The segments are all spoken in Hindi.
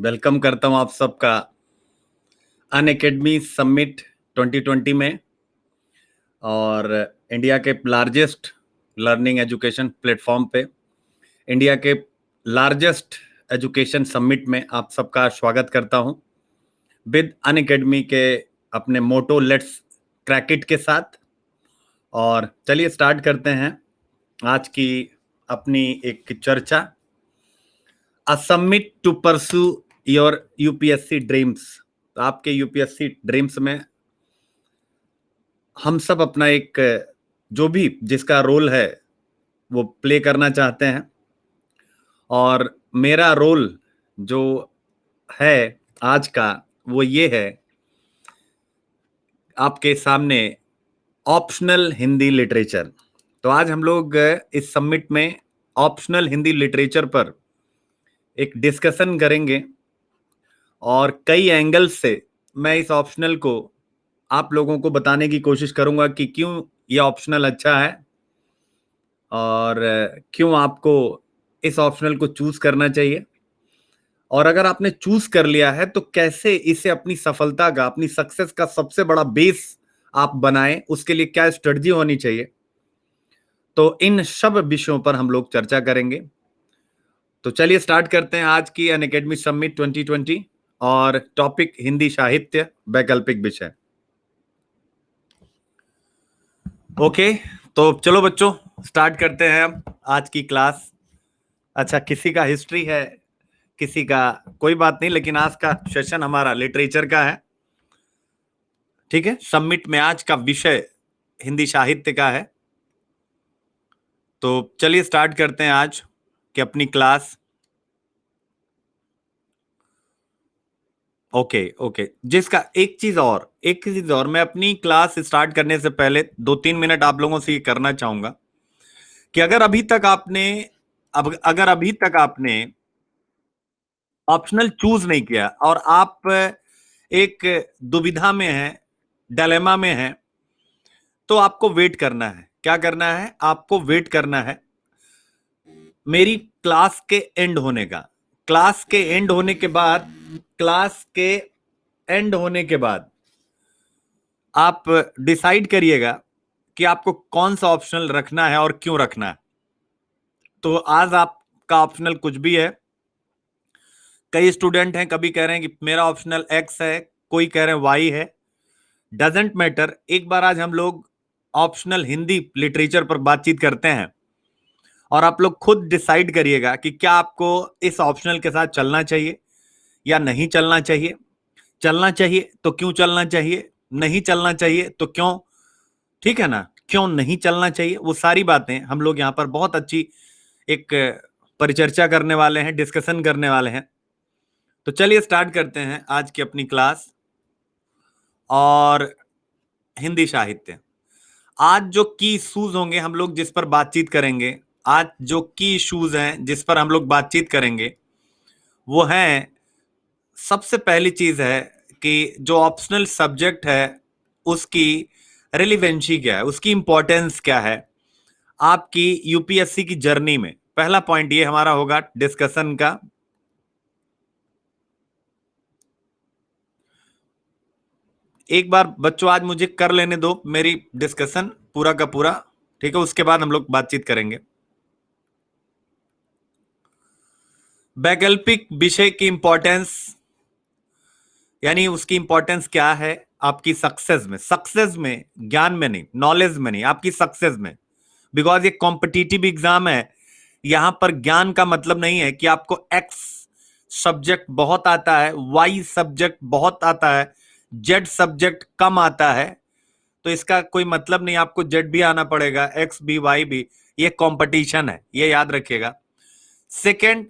वेलकम करता हूं आप सबका अनअकैडमी समिट 2020 में और इंडिया के लार्जेस्ट लर्निंग एजुकेशन प्लेटफॉर्म पे इंडिया के लार्जेस्ट एजुकेशन समिट में आप सबका स्वागत करता हूं विद अनअकैडमी के अपने मोटो लेट्स क्रैक इट के साथ। और चलिए स्टार्ट करते हैं आज की अपनी एक चर्चा, a summit to pursue your UPSC dreams. आपके यूपीएससी ड्रीम्स में हम सब अपना एक जो भी जिसका रोल है वो प्ले करना चाहते हैं, और मेरा रोल जो है आज का वो ये है आपके सामने ऑप्शनल हिंदी लिटरेचर। तो आज हम लोग इस समिट में ऑप्शनल हिंदी लिटरेचर पर एक डिस्कशन करेंगे और कई एंगल से मैं इस ऑप्शनल को आप लोगों को बताने की कोशिश करूंगा कि क्यों ये ऑप्शनल अच्छा है और क्यों आपको इस ऑप्शनल को चूज करना चाहिए, और अगर आपने चूज कर लिया है तो कैसे इसे अपनी सफलता का, अपनी सक्सेस का सबसे बड़ा बेस आप बनाएं, उसके लिए क्या स्ट्रेटजी होनी चाहिए। तो इन सब विषयों पर हम लोग चर्चा करेंगे। तो चलिए स्टार्ट करते हैं आज की अनअकैडमी समिट 2020 और टॉपिक हिंदी साहित्य वैकल्पिक विषय। ओके, तो चलो बच्चों स्टार्ट करते हैं अब आज की क्लास। अच्छा, किसी का हिस्ट्री है, किसी का कोई बात नहीं, लेकिन आज का सेशन हमारा लिटरेचर का है। ठीक है, समिट में आज का विषय हिंदी साहित्य का है। तो चलिए स्टार्ट करते हैं आज की अपनी क्लास। ओके, जिसका एक चीज और मैं अपनी क्लास स्टार्ट करने से पहले 2-3 मिनट आप लोगों से ये करना चाहूंगा कि अगर अभी तक आपने ऑप्शनल चूज नहीं किया और आप एक दुविधा में हैं, डायलेमा में हैं, तो आपको वेट करना है। क्या करना है? आपको वेट करना है मेरी क्लास के एंड होने का। क्लास के एंड होने के बाद आप डिसाइड करिएगा कि आपको कौन सा ऑप्शनल रखना है और क्यों रखना है। तो आज आपका ऑप्शनल कुछ भी है। कई स्टूडेंट हैं, कभी कह रहे हैं कि मेरा ऑप्शनल एक्स है, कोई कह रहे हैं वाई है। Doesn't matter. एक बार आज हम लोग ऑप्शनल हिंदी लिटरेचर पर बातचीत करते हैं और आप लोग खुद डिसाइड करिएगा कि क्या आपको इस ऑप्शनल के साथ चलना चाहिए या नहीं चलना चाहिए। चलना चाहिए तो क्यों चलना चाहिए, नहीं चलना चाहिए तो क्यों। ठीक है ना, क्यों नहीं चलना चाहिए, वो सारी बातें हम लोग यहाँ पर बहुत अच्छी एक परिचर्चा करने वाले हैं, डिस्कशन करने वाले हैं। तो चलिए स्टार्ट करते हैं आज की अपनी क्लास। और हिंदी साहित्य, आज जो की इशूज होंगे हम लोग जिस पर बातचीत करेंगे, आज जो की इशूज हैं जिस पर हम लोग बातचीत करेंगे वो है, सबसे पहली चीज है कि जो ऑप्शनल सब्जेक्ट है उसकी रिलेवेंसी क्या है, उसकी इंपॉर्टेंस क्या है आपकी यूपीएससी की जर्नी में। पहला पॉइंट ये हमारा होगा डिस्कशन का। एक बार बच्चों आज मुझे कर लेने दो मेरी डिस्कशन पूरा का पूरा, ठीक है, उसके बाद हम लोग बातचीत करेंगे। वैकल्पिक विषय की इंपॉर्टेंस, यानी उसकी इंपॉर्टेंस क्या है आपकी सक्सेस में, ज्ञान में नहीं, नॉलेज में नहीं, आपकी सक्सेस में। बिकॉज ये कॉम्पिटिटिव एग्जाम है, यहां पर ज्ञान का मतलब नहीं है कि आपको एक्स सब्जेक्ट बहुत आता है, वाई सब्जेक्ट बहुत आता है, जेड सब्जेक्ट कम आता है। तो इसका कोई मतलब नहीं, आपको जेड भी आना पड़ेगा, एक्स भी, वाई भी। ये कंपटीशन है, ये याद रखिएगा। सेकंड,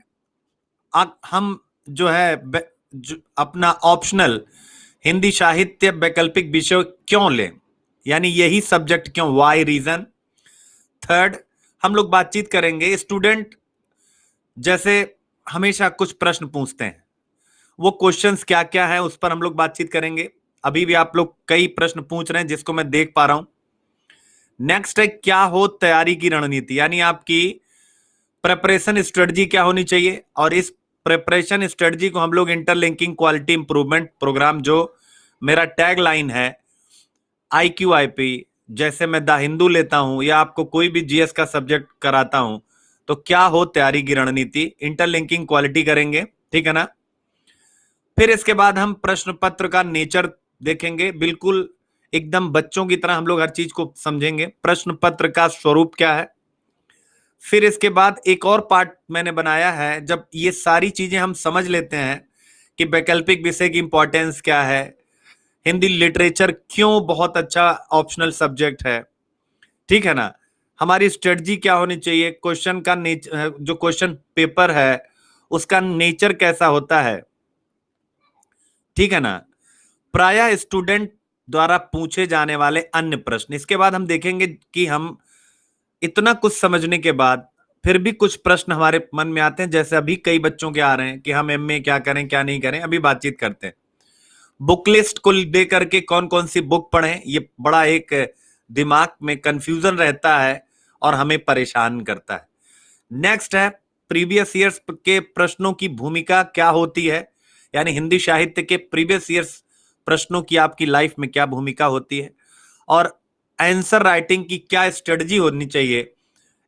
हम जो है अपना ऑप्शनल हिंदी साहित्य वैकल्पिक विषय क्यों लें, यानी यही सब्जेक्ट क्यों, वाई रीजन। थर्ड, हम लोग बातचीत करेंगे स्टूडेंट जैसे हमेशा कुछ प्रश्न पूछते हैं, वो क्वेश्चंस क्या क्या है उस पर हम लोग बातचीत करेंगे। अभी भी आप लोग कई प्रश्न पूछ रहे हैं जिसको मैं देख पा रहा हूं। नेक्स्ट है क्या हो तैयारी की रणनीति, यानी आपकी प्रेपरेशन स्ट्रेटजी क्या होनी चाहिए, और इस प्रिपरेशन स्ट्रेटजी को हम लोग इंटरलिंकिंग क्वालिटी इंप्रूवमेंट प्रोग्राम, जो मेरा टैग लाइन है IQIP, जैसे मैं द हिंदू लेता हूं या आपको कोई भी GS का सब्जेक्ट कराता हूं, तो क्या हो तैयारी की रणनीति, इंटरलिंकिंग क्वालिटी करेंगे, ठीक है ना। फिर इसके बाद हम प्रश्न पत्र का नेचर देखेंगे, बिल्कुल एकदम बच्चों की तरह हम लोग हर चीज को समझेंगे, प्रश्न पत्र का स्वरूप क्या है। फिर इसके बाद एक और पार्ट मैंने बनाया है, जब ये सारी चीजें हम समझ लेते हैं कि वैकल्पिक विषय की इंपॉर्टेंस क्या है, हिंदी लिटरेचर क्यों बहुत अच्छा ऑप्शनल सब्जेक्ट है, ठीक है ना, हमारी स्ट्रेटजी क्या होनी चाहिए, क्वेश्चन का नेचर, जो क्वेश्चन पेपर है उसका नेचर कैसा होता है, ठीक है ना, प्रायः स्टूडेंट द्वारा पूछे जाने वाले अन्य प्रश्न। इसके बाद हम देखेंगे कि हम इतना कुछ समझने के बाद फिर भी कुछ प्रश्न हमारे मन में आते हैं, जैसे अभी कई बच्चों के आ रहे हैं कि हम MA क्या करें क्या नहीं करें, अभी बातचीत करते हैं। बुक लिस्ट को दे करके कौन कौन सी बुक पढ़ें, ये बड़ा एक दिमाग में कंफ्यूजन रहता है और हमें परेशान करता है। नेक्स्ट है प्रीवियस ईयर्स के प्रश्नों की भूमिका क्या होती है, यानी हिंदी साहित्य के प्रीवियस ईयर्स प्रश्नों की आपकी लाइफ में क्या भूमिका होती है, और आंसर राइटिंग की क्या स्ट्रेटजी होनी चाहिए,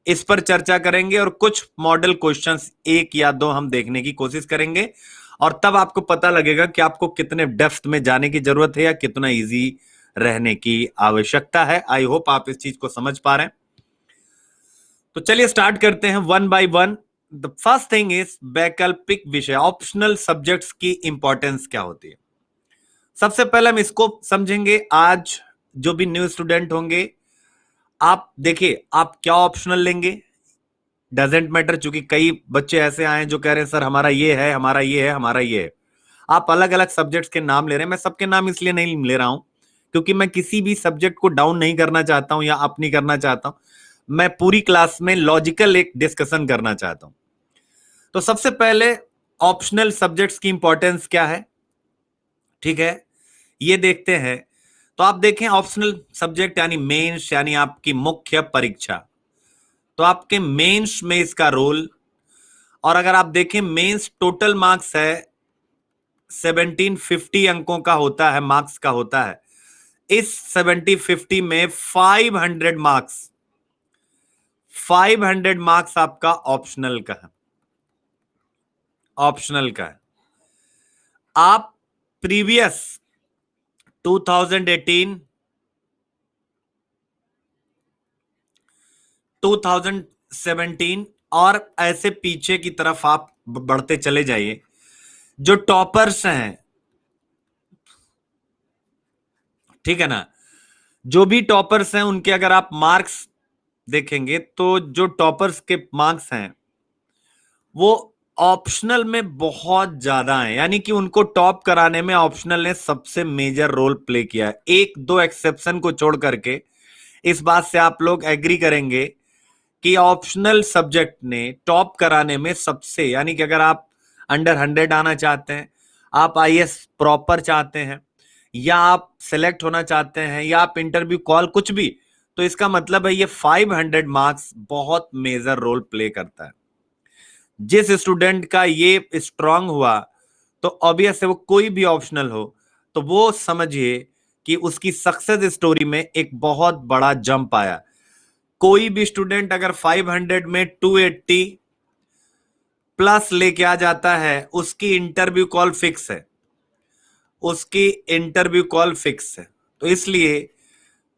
इस पर चर्चा करेंगे। और कुछ मॉडल क्वेश्चंस 1 या 2 हम देखने की कोशिश करेंगे, और तब आपको पता लगेगा कि आपको कितने डेप्थ में जाने की जरूरत है या कितना इजी रहने की आवश्यकता है। आई होप आप इस चीज को समझ पा रहे हैं। तो चलिए स्टार्ट करते हैं one by one. The first thing is वैकल्पिक विषय, ऑप्शनल सब्जेक्ट्स की इंपॉर्टेंस क्या होती है। सबसे पहले हम इसको समझेंगे। आज जो भी न्यू स्टूडेंट होंगे, आप देखिए आप क्या ऑप्शनल लेंगे, डजेंट मैटर, चूंकि कई बच्चे ऐसे आए जो कह रहे हैं सर हमारा ये है, हमारा ये है, हमारा ये है। आप अलग अलग सब्जेक्ट्स के नाम ले रहे हैं। मैं सबके नाम इसलिए नहीं ले रहा हूं क्योंकि मैं किसी भी सब्जेक्ट को डाउन नहीं करना चाहता हूं या अप नहीं करना चाहता हूं। मैं पूरी क्लास में लॉजिकल एक डिस्कशन करना चाहता हूं। तो सबसे पहले ऑप्शनल सब्जेक्ट्स की इंपॉर्टेंस क्या है, ठीक है, ये देखते हैं। तो आप देखें ऑप्शनल सब्जेक्ट यानी मेंस, यानी आपकी मुख्य परीक्षा, तो आपके मेंस में इसका रोल, और अगर आप देखें मेंस टोटल मार्क्स है 1750 अंकों का होता है, मार्क्स का होता है। इस 1750 में 500 मार्क्स आपका ऑप्शनल का है, ऑप्शनल का है। आप प्रीवियस 2018, 2017 और ऐसे पीछे की तरफ आप बढ़ते चले जाइए। जो टॉपर्स हैं, ठीक है ना, जो भी टॉपर्स हैं उनके अगर आप मार्क्स देखेंगे तो जो टॉपर्स के मार्क्स हैं वो ऑप्शनल में बहुत ज्यादा है, यानी कि उनको टॉप कराने में ऑप्शनल ने सबसे मेजर रोल प्ले किया है। 1-2 एक्सेप्शन को छोड़ करके इस बात से आप लोग एग्री करेंगे कि ऑप्शनल सब्जेक्ट ने टॉप कराने में सबसे, यानी कि अगर आप अंडर 100 आना चाहते हैं, आप IAS प्रॉपर चाहते हैं, या आप सेलेक्ट होना चाहते हैं, या आप इंटरव्यू कॉल, कुछ भी, तो इसका मतलब है ये 500 मार्क्स बहुत मेजर रोल प्ले करता है। जिस स्टूडेंट का ये स्ट्रांग हुआ तो ऑब्वियस है वो कोई भी ऑप्शनल हो तो वो समझिए कि उसकी सक्सेस स्टोरी में एक बहुत बड़ा जंप आया। कोई भी स्टूडेंट अगर 500 में 280 प्लस लेके आ जाता है, उसकी इंटरव्यू कॉल फिक्स है, उसकी इंटरव्यू कॉल फिक्स है। तो इसलिए,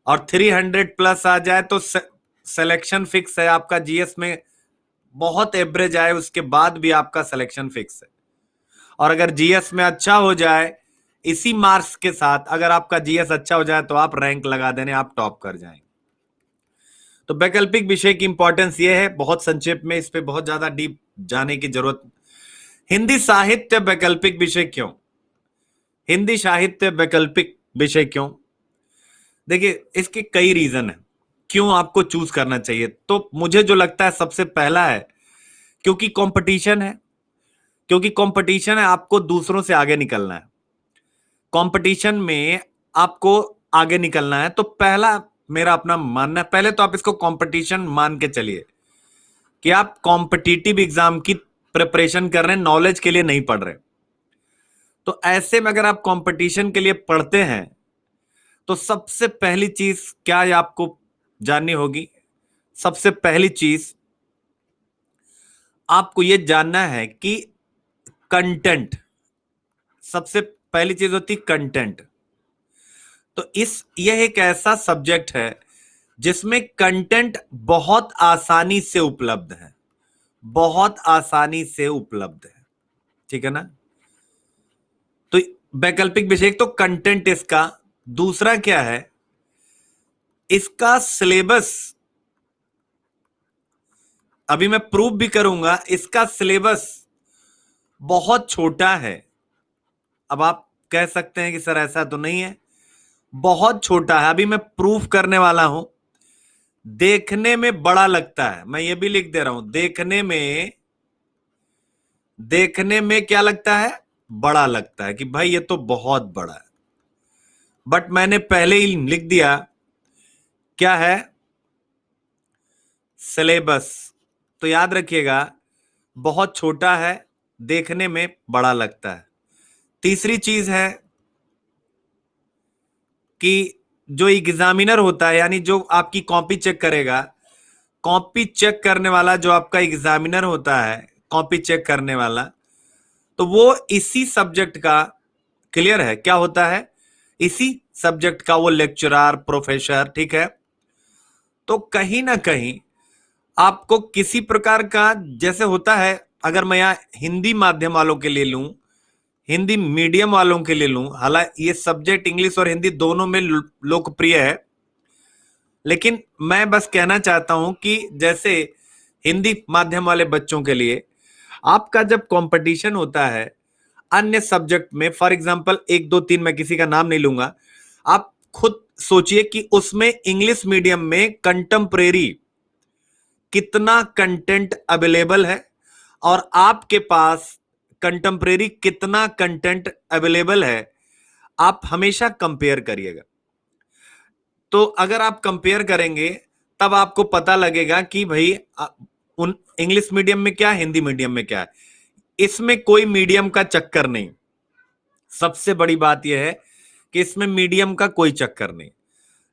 और 300 प्लस आ जाए तो सिलेक्शन फिक्स है आपका। GS में बहुत एवरेज आए उसके बाद भी आपका सिलेक्शन फिक्स है। और अगर GS में अच्छा हो जाए, इसी मार्क्स के साथ अगर आपका GS अच्छा हो जाए तो आप रैंक लगा देने, आप टॉप कर जाएंगे। तो वैकल्पिक विषय की इंपॉर्टेंस ये है, बहुत संक्षेप में, इस पे बहुत ज्यादा डीप जाने की जरूरत। हिंदी साहित्य वैकल्पिक विषय क्यों, हिंदी साहित्य वैकल्पिक विषय क्यों? देखिए इसके कई रीजन है क्यों आपको चूज करना चाहिए। तो मुझे जो लगता है सबसे पहला है क्योंकि कंपटीशन है, क्योंकि कंपटीशन है, आपको दूसरों से आगे निकलना है। कंपटीशन में आपको आगे निकलना है तो पहला मेरा अपना मानना है, पहले तो आप इसको कंपटीशन मान के चलिए कि आप कॉम्पिटिटिव एग्जाम की प्रिपरेशन कर रहे हैं, नॉलेज के लिए नहीं पढ़ रहे। तो ऐसे में अगर आप कंपटीशन के लिए पढ़ते हैं तो सबसे पहली चीज क्या है आपको जाननी होगी। सबसे पहली चीज आपको यह जानना है कि कंटेंट, सबसे पहली चीज होती कंटेंट। तो यह एक ऐसा सब्जेक्ट है जिसमें कंटेंट बहुत आसानी से उपलब्ध है, बहुत आसानी से उपलब्ध है, ठीक है ना। तो वैकल्पिक विषय तो कंटेंट इसका। दूसरा क्या है, इसका सिलेबस, अभी मैं प्रूव भी करूंगा, इसका सिलेबस बहुत छोटा है। अब आप कह सकते हैं कि सर ऐसा तो नहीं है, बहुत छोटा है, अभी मैं प्रूफ करने वाला हूं। देखने में बड़ा लगता है, मैं ये भी लिख दे रहा हूं, देखने में क्या लगता है, बड़ा लगता है कि भाई ये तो बहुत बड़ा है, बट मैंने पहले ही लिख दिया क्या है, सिलेबस। तो याद रखिएगा बहुत छोटा है, देखने में बड़ा लगता है। तीसरी चीज है कि जो एग्जामिनर होता है, यानी जो आपकी कॉपी चेक करेगा, कॉपी चेक करने वाला जो आपका एग्जामिनर होता है, कॉपी चेक करने वाला, तो वो इसी सब्जेक्ट का, क्लियर है क्या होता है, इसी सब्जेक्ट का वो लेक्चरर, प्रोफेसर, ठीक है। तो कहीं ना कहीं आपको किसी प्रकार का, जैसे होता है, अगर मैं यहां हिंदी माध्यम वालों के लिए लूं, हिंदी मीडियम वालों के लिए लूं, हालांकि ये सब्जेक्ट इंग्लिश और हिंदी दोनों में लोकप्रिय है, लेकिन मैं बस कहना चाहता हूं कि जैसे हिंदी माध्यम वाले बच्चों के लिए आपका जब कंपटीशन होता है अन्य सब्जेक्ट में, फॉर एग्जांपल 1 2 3, मैं किसी का नाम नहीं लूंगा, आप खुद सोचिए कि उसमें इंग्लिश मीडियम में कंटेम्परेरी कितना कंटेंट अवेलेबल है और आपके पास कंटेम्परेरी कितना कंटेंट अवेलेबल है, आप हमेशा कंपेयर करिएगा। तो अगर आप कंपेयर करेंगे तब आपको पता लगेगा कि भाई उन इंग्लिश मीडियम में क्या, हिंदी मीडियम में क्या है। इसमें कोई मीडियम का चक्कर नहीं, सबसे बड़ी बात यह है कि इसमें मीडियम का कोई चक्कर नहीं।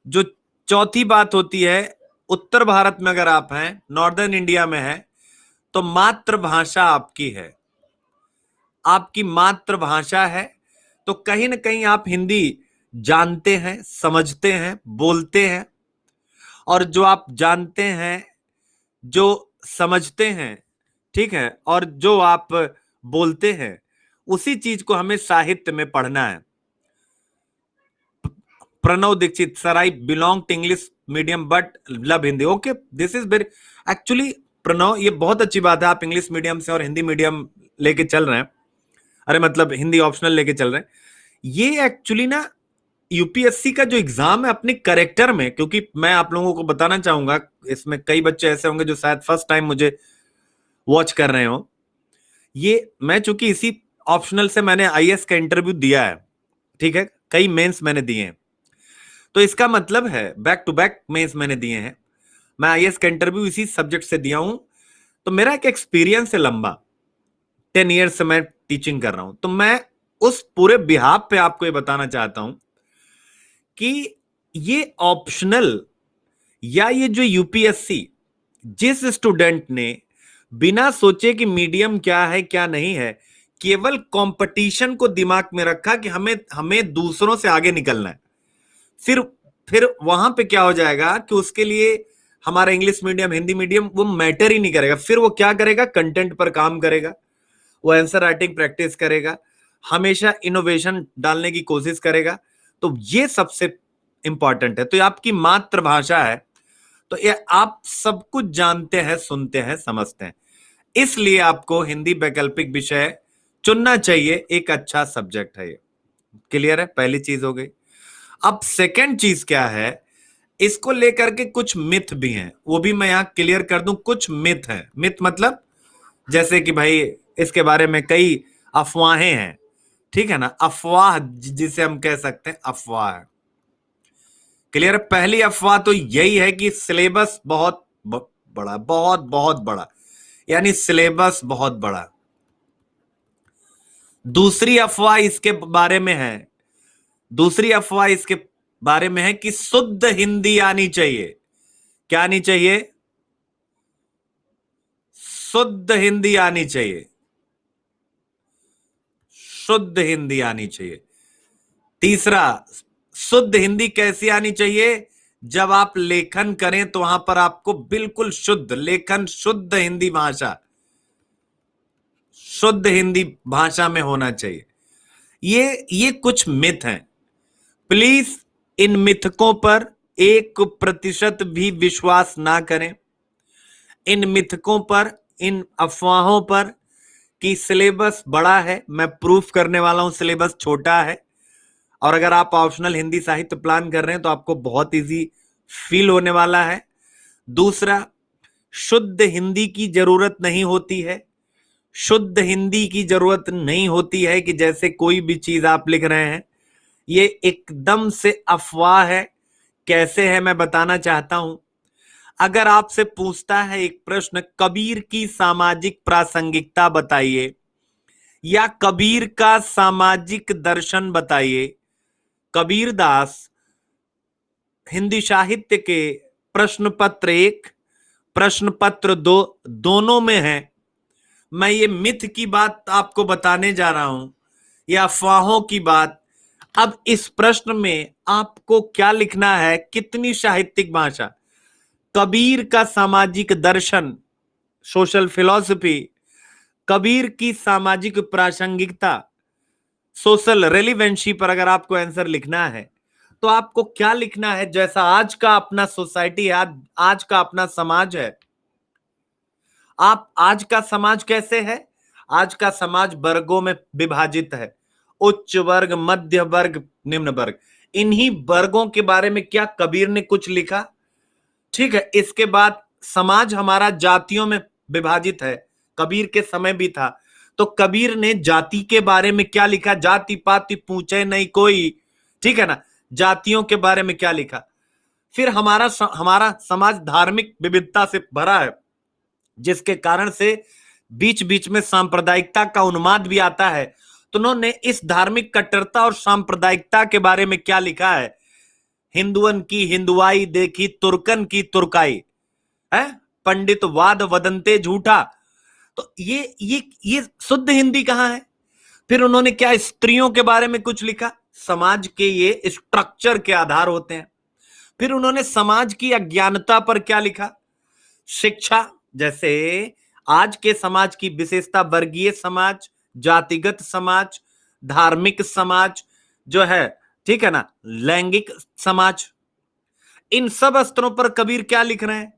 जो चौथी बात होती है, उत्तर भारत में अगर आप हैं, नॉर्दर्न इंडिया में है, तो मातृभाषा आपकी है, आपकी मातृभाषा है, तो कहीं ना कहीं आप हिंदी जानते हैं, समझते हैं, बोलते हैं, और जो आप जानते हैं, जो समझते हैं, ठीक है, और जो आप बोलते हैं, उसी चीज को हमें साहित्य में पढ़ना है। Pranav Dikshit, sir I belong to English medium but love Hindi. Okay, this is very, actually Pranav ये बहुत अच्छी बात है, आप इंग्लिश मीडियम से और हिंदी मीडियम लेके चल रहे हैं, अरे मतलब हिंदी ऑप्शनल लेके चल रहे हैं। ये एक्चुअली ना यूपीएससी का जो एग्जाम है अपने करेक्टर में, क्योंकि मैं आप लोगों को बताना चाहूंगा, इसमें कई बच्चे ऐसे होंगे जो शायद फर्स्ट टाइम मुझे वॉच कर रहे हो, ये मैं चूंकि इसी ऑप्शनल से मैंने आईएएस का इंटरव्यू दिया है, ठीक है, कई मेंस मैंने दिए हैं, तो इसका मतलब है बैक टू बैक मेंस मैंने दिए हैं, मैं आईएएस का इंटरव्यू इसी सब्जेक्ट से दिया हूं, तो मेरा एक एक्सपीरियंस है लंबा, 10 ईयर्स से मैं टीचिंग कर रहा हूं। तो मैं उस पूरे बिहाफ पे आपको ये बताना चाहता हूं कि ये ऑप्शनल या ये जो यूपीएससी, जिस स्टूडेंट ने बिना सोचे कि मीडियम क्या है क्या नहीं है, केवल कंपटीशन को दिमाग में रखा कि हमें दूसरों से आगे निकलना है, फिर वहां पे क्या हो जाएगा कि उसके लिए हमारा इंग्लिश मीडियम, हिंदी मीडियम वो मैटर ही नहीं करेगा। फिर वो क्या करेगा, कंटेंट पर काम करेगा, वो आंसर राइटिंग प्रैक्टिस करेगा, हमेशा इनोवेशन डालने की कोशिश करेगा। तो ये सबसे इंपॉर्टेंट है। तो ये आपकी मातृभाषा है, तो ये आप सब कुछ जानते हैं, सुनते हैं, समझते हैं, इसलिए आपको हिंदी वैकल्पिक विषय चुनना चाहिए, एक अच्छा सब्जेक्ट है ये। क्लियर है, पहली चीज हो गई। अब सेकंड चीज क्या है, इसको लेकर के कुछ मिथ भी हैं, वो भी मैं यहां क्लियर कर दूं। कुछ मिथ है, मिथ मतलब जैसे कि भाई इसके बारे में कई अफवाहें हैं, ठीक है ना, अफवाह जिसे हम कह सकते हैं, अफवाह है। क्लियर है, पहली अफवाह तो यही है कि सिलेबस बहुत बड़ा, बहुत बहुत बड़ा, यानी सिलेबस बहुत बड़ा। दूसरी अफवाह इसके बारे में है, दूसरी अफवाह इसके बारे में है कि शुद्ध हिंदी आनी चाहिए। क्या आनी चाहिए? शुद्ध हिंदी आनी चाहिए, शुद्ध हिंदी आनी चाहिए। तीसरा, शुद्ध हिंदी कैसी आनी चाहिए? जब आप लेखन करें तो वहां पर आपको बिल्कुल शुद्ध लेखन, शुद्ध हिंदी भाषा, शुद्ध हिंदी भाषा में होना चाहिए। ये कुछ मिथ हैं। प्लीज इन मिथकों पर 1% भी विश्वास ना करें। इन मिथकों पर, इन अफवाहों पर कि सिलेबस बड़ा है, मैं प्रूफ करने वाला हूं सिलेबस छोटा है। और अगर आप ऑप्शनल हिंदी साहित्य प्लान कर रहे हैं तो आपको बहुत इजी फील होने वाला है। दूसरा, शुद्ध हिंदी की जरूरत नहीं होती है। शुद्ध हिंदी की जरूरत नहीं होती है कि जैसे कोई भी चीज आप लिख रहे हैं, ये एकदम से अफवाह है। कैसे है मैं बताना चाहता हूं। अगर आपसे पूछता है एक प्रश्न, कबीर की सामाजिक प्रासंगिकता बताइए या कबीर का सामाजिक दर्शन बताइए, कबीर दास हिंदी साहित्य के प्रश्न पत्र 1, प्रश्न पत्र 2 दोनों में है। मैं ये मिथ की बात आपको बताने जा रहा हूं या अफवाहों की बात। अब इस प्रश्न में आपको क्या लिखना है, कितनी साहित्यिक भाषा, कबीर का सामाजिक दर्शन, सोशल फिलॉसफी, कबीर की सामाजिक प्रासंगिकता, सोशल रेलिवेंसी पर अगर आपको आंसर लिखना है तो आपको क्या लिखना है? जैसा आज का अपना सोसाइटी है, आज का अपना समाज है। आज का समाज कैसे है? आज का समाज वर्गों में विभाजित है, उच्च वर्ग, मध्य वर्ग, निम्न वर्ग। इन्हीं वर्गों के बारे में क्या कबीर ने कुछ लिखा? ठीक है। इसके बाद समाज हमारा जातियों में विभाजित है, कबीर के समय भी था। तो कबीर ने जाति के बारे में क्या लिखा? जाति पाति पूछे नहीं कोई, ठीक है ना, जातियों के बारे में क्या लिखा? फिर हमारा समाज धार्मिक विविधता से भरा है, जिसके कारण से बीच बीच में सांप्रदायिकता का उन्माद भी आता है। तो उन्होंने इस धार्मिक कट्टरता और सांप्रदायिकता के बारे में क्या लिखा है? हिंदुअन की हिंदुआई देखी तुर्कन की तुर्काई है, पंडित वाद वदंते झूठा। तो ये शुद्ध हिंदी कहां है? फिर उन्होंने क्या स्त्रियों के बारे में कुछ लिखा? समाज के ये स्ट्रक्चर के आधार होते हैं। फिर उन्होंने समाज की अज्ञानता पर क्या लिखा? शिक्षा, जैसे आज के समाज की विशेषता वर्गीय समाज, जातिगत समाज, धार्मिक समाज जो है, ठीक है ना, लैंगिक समाज, इन सब स्तरों पर कबीर क्या लिख रहे हैं?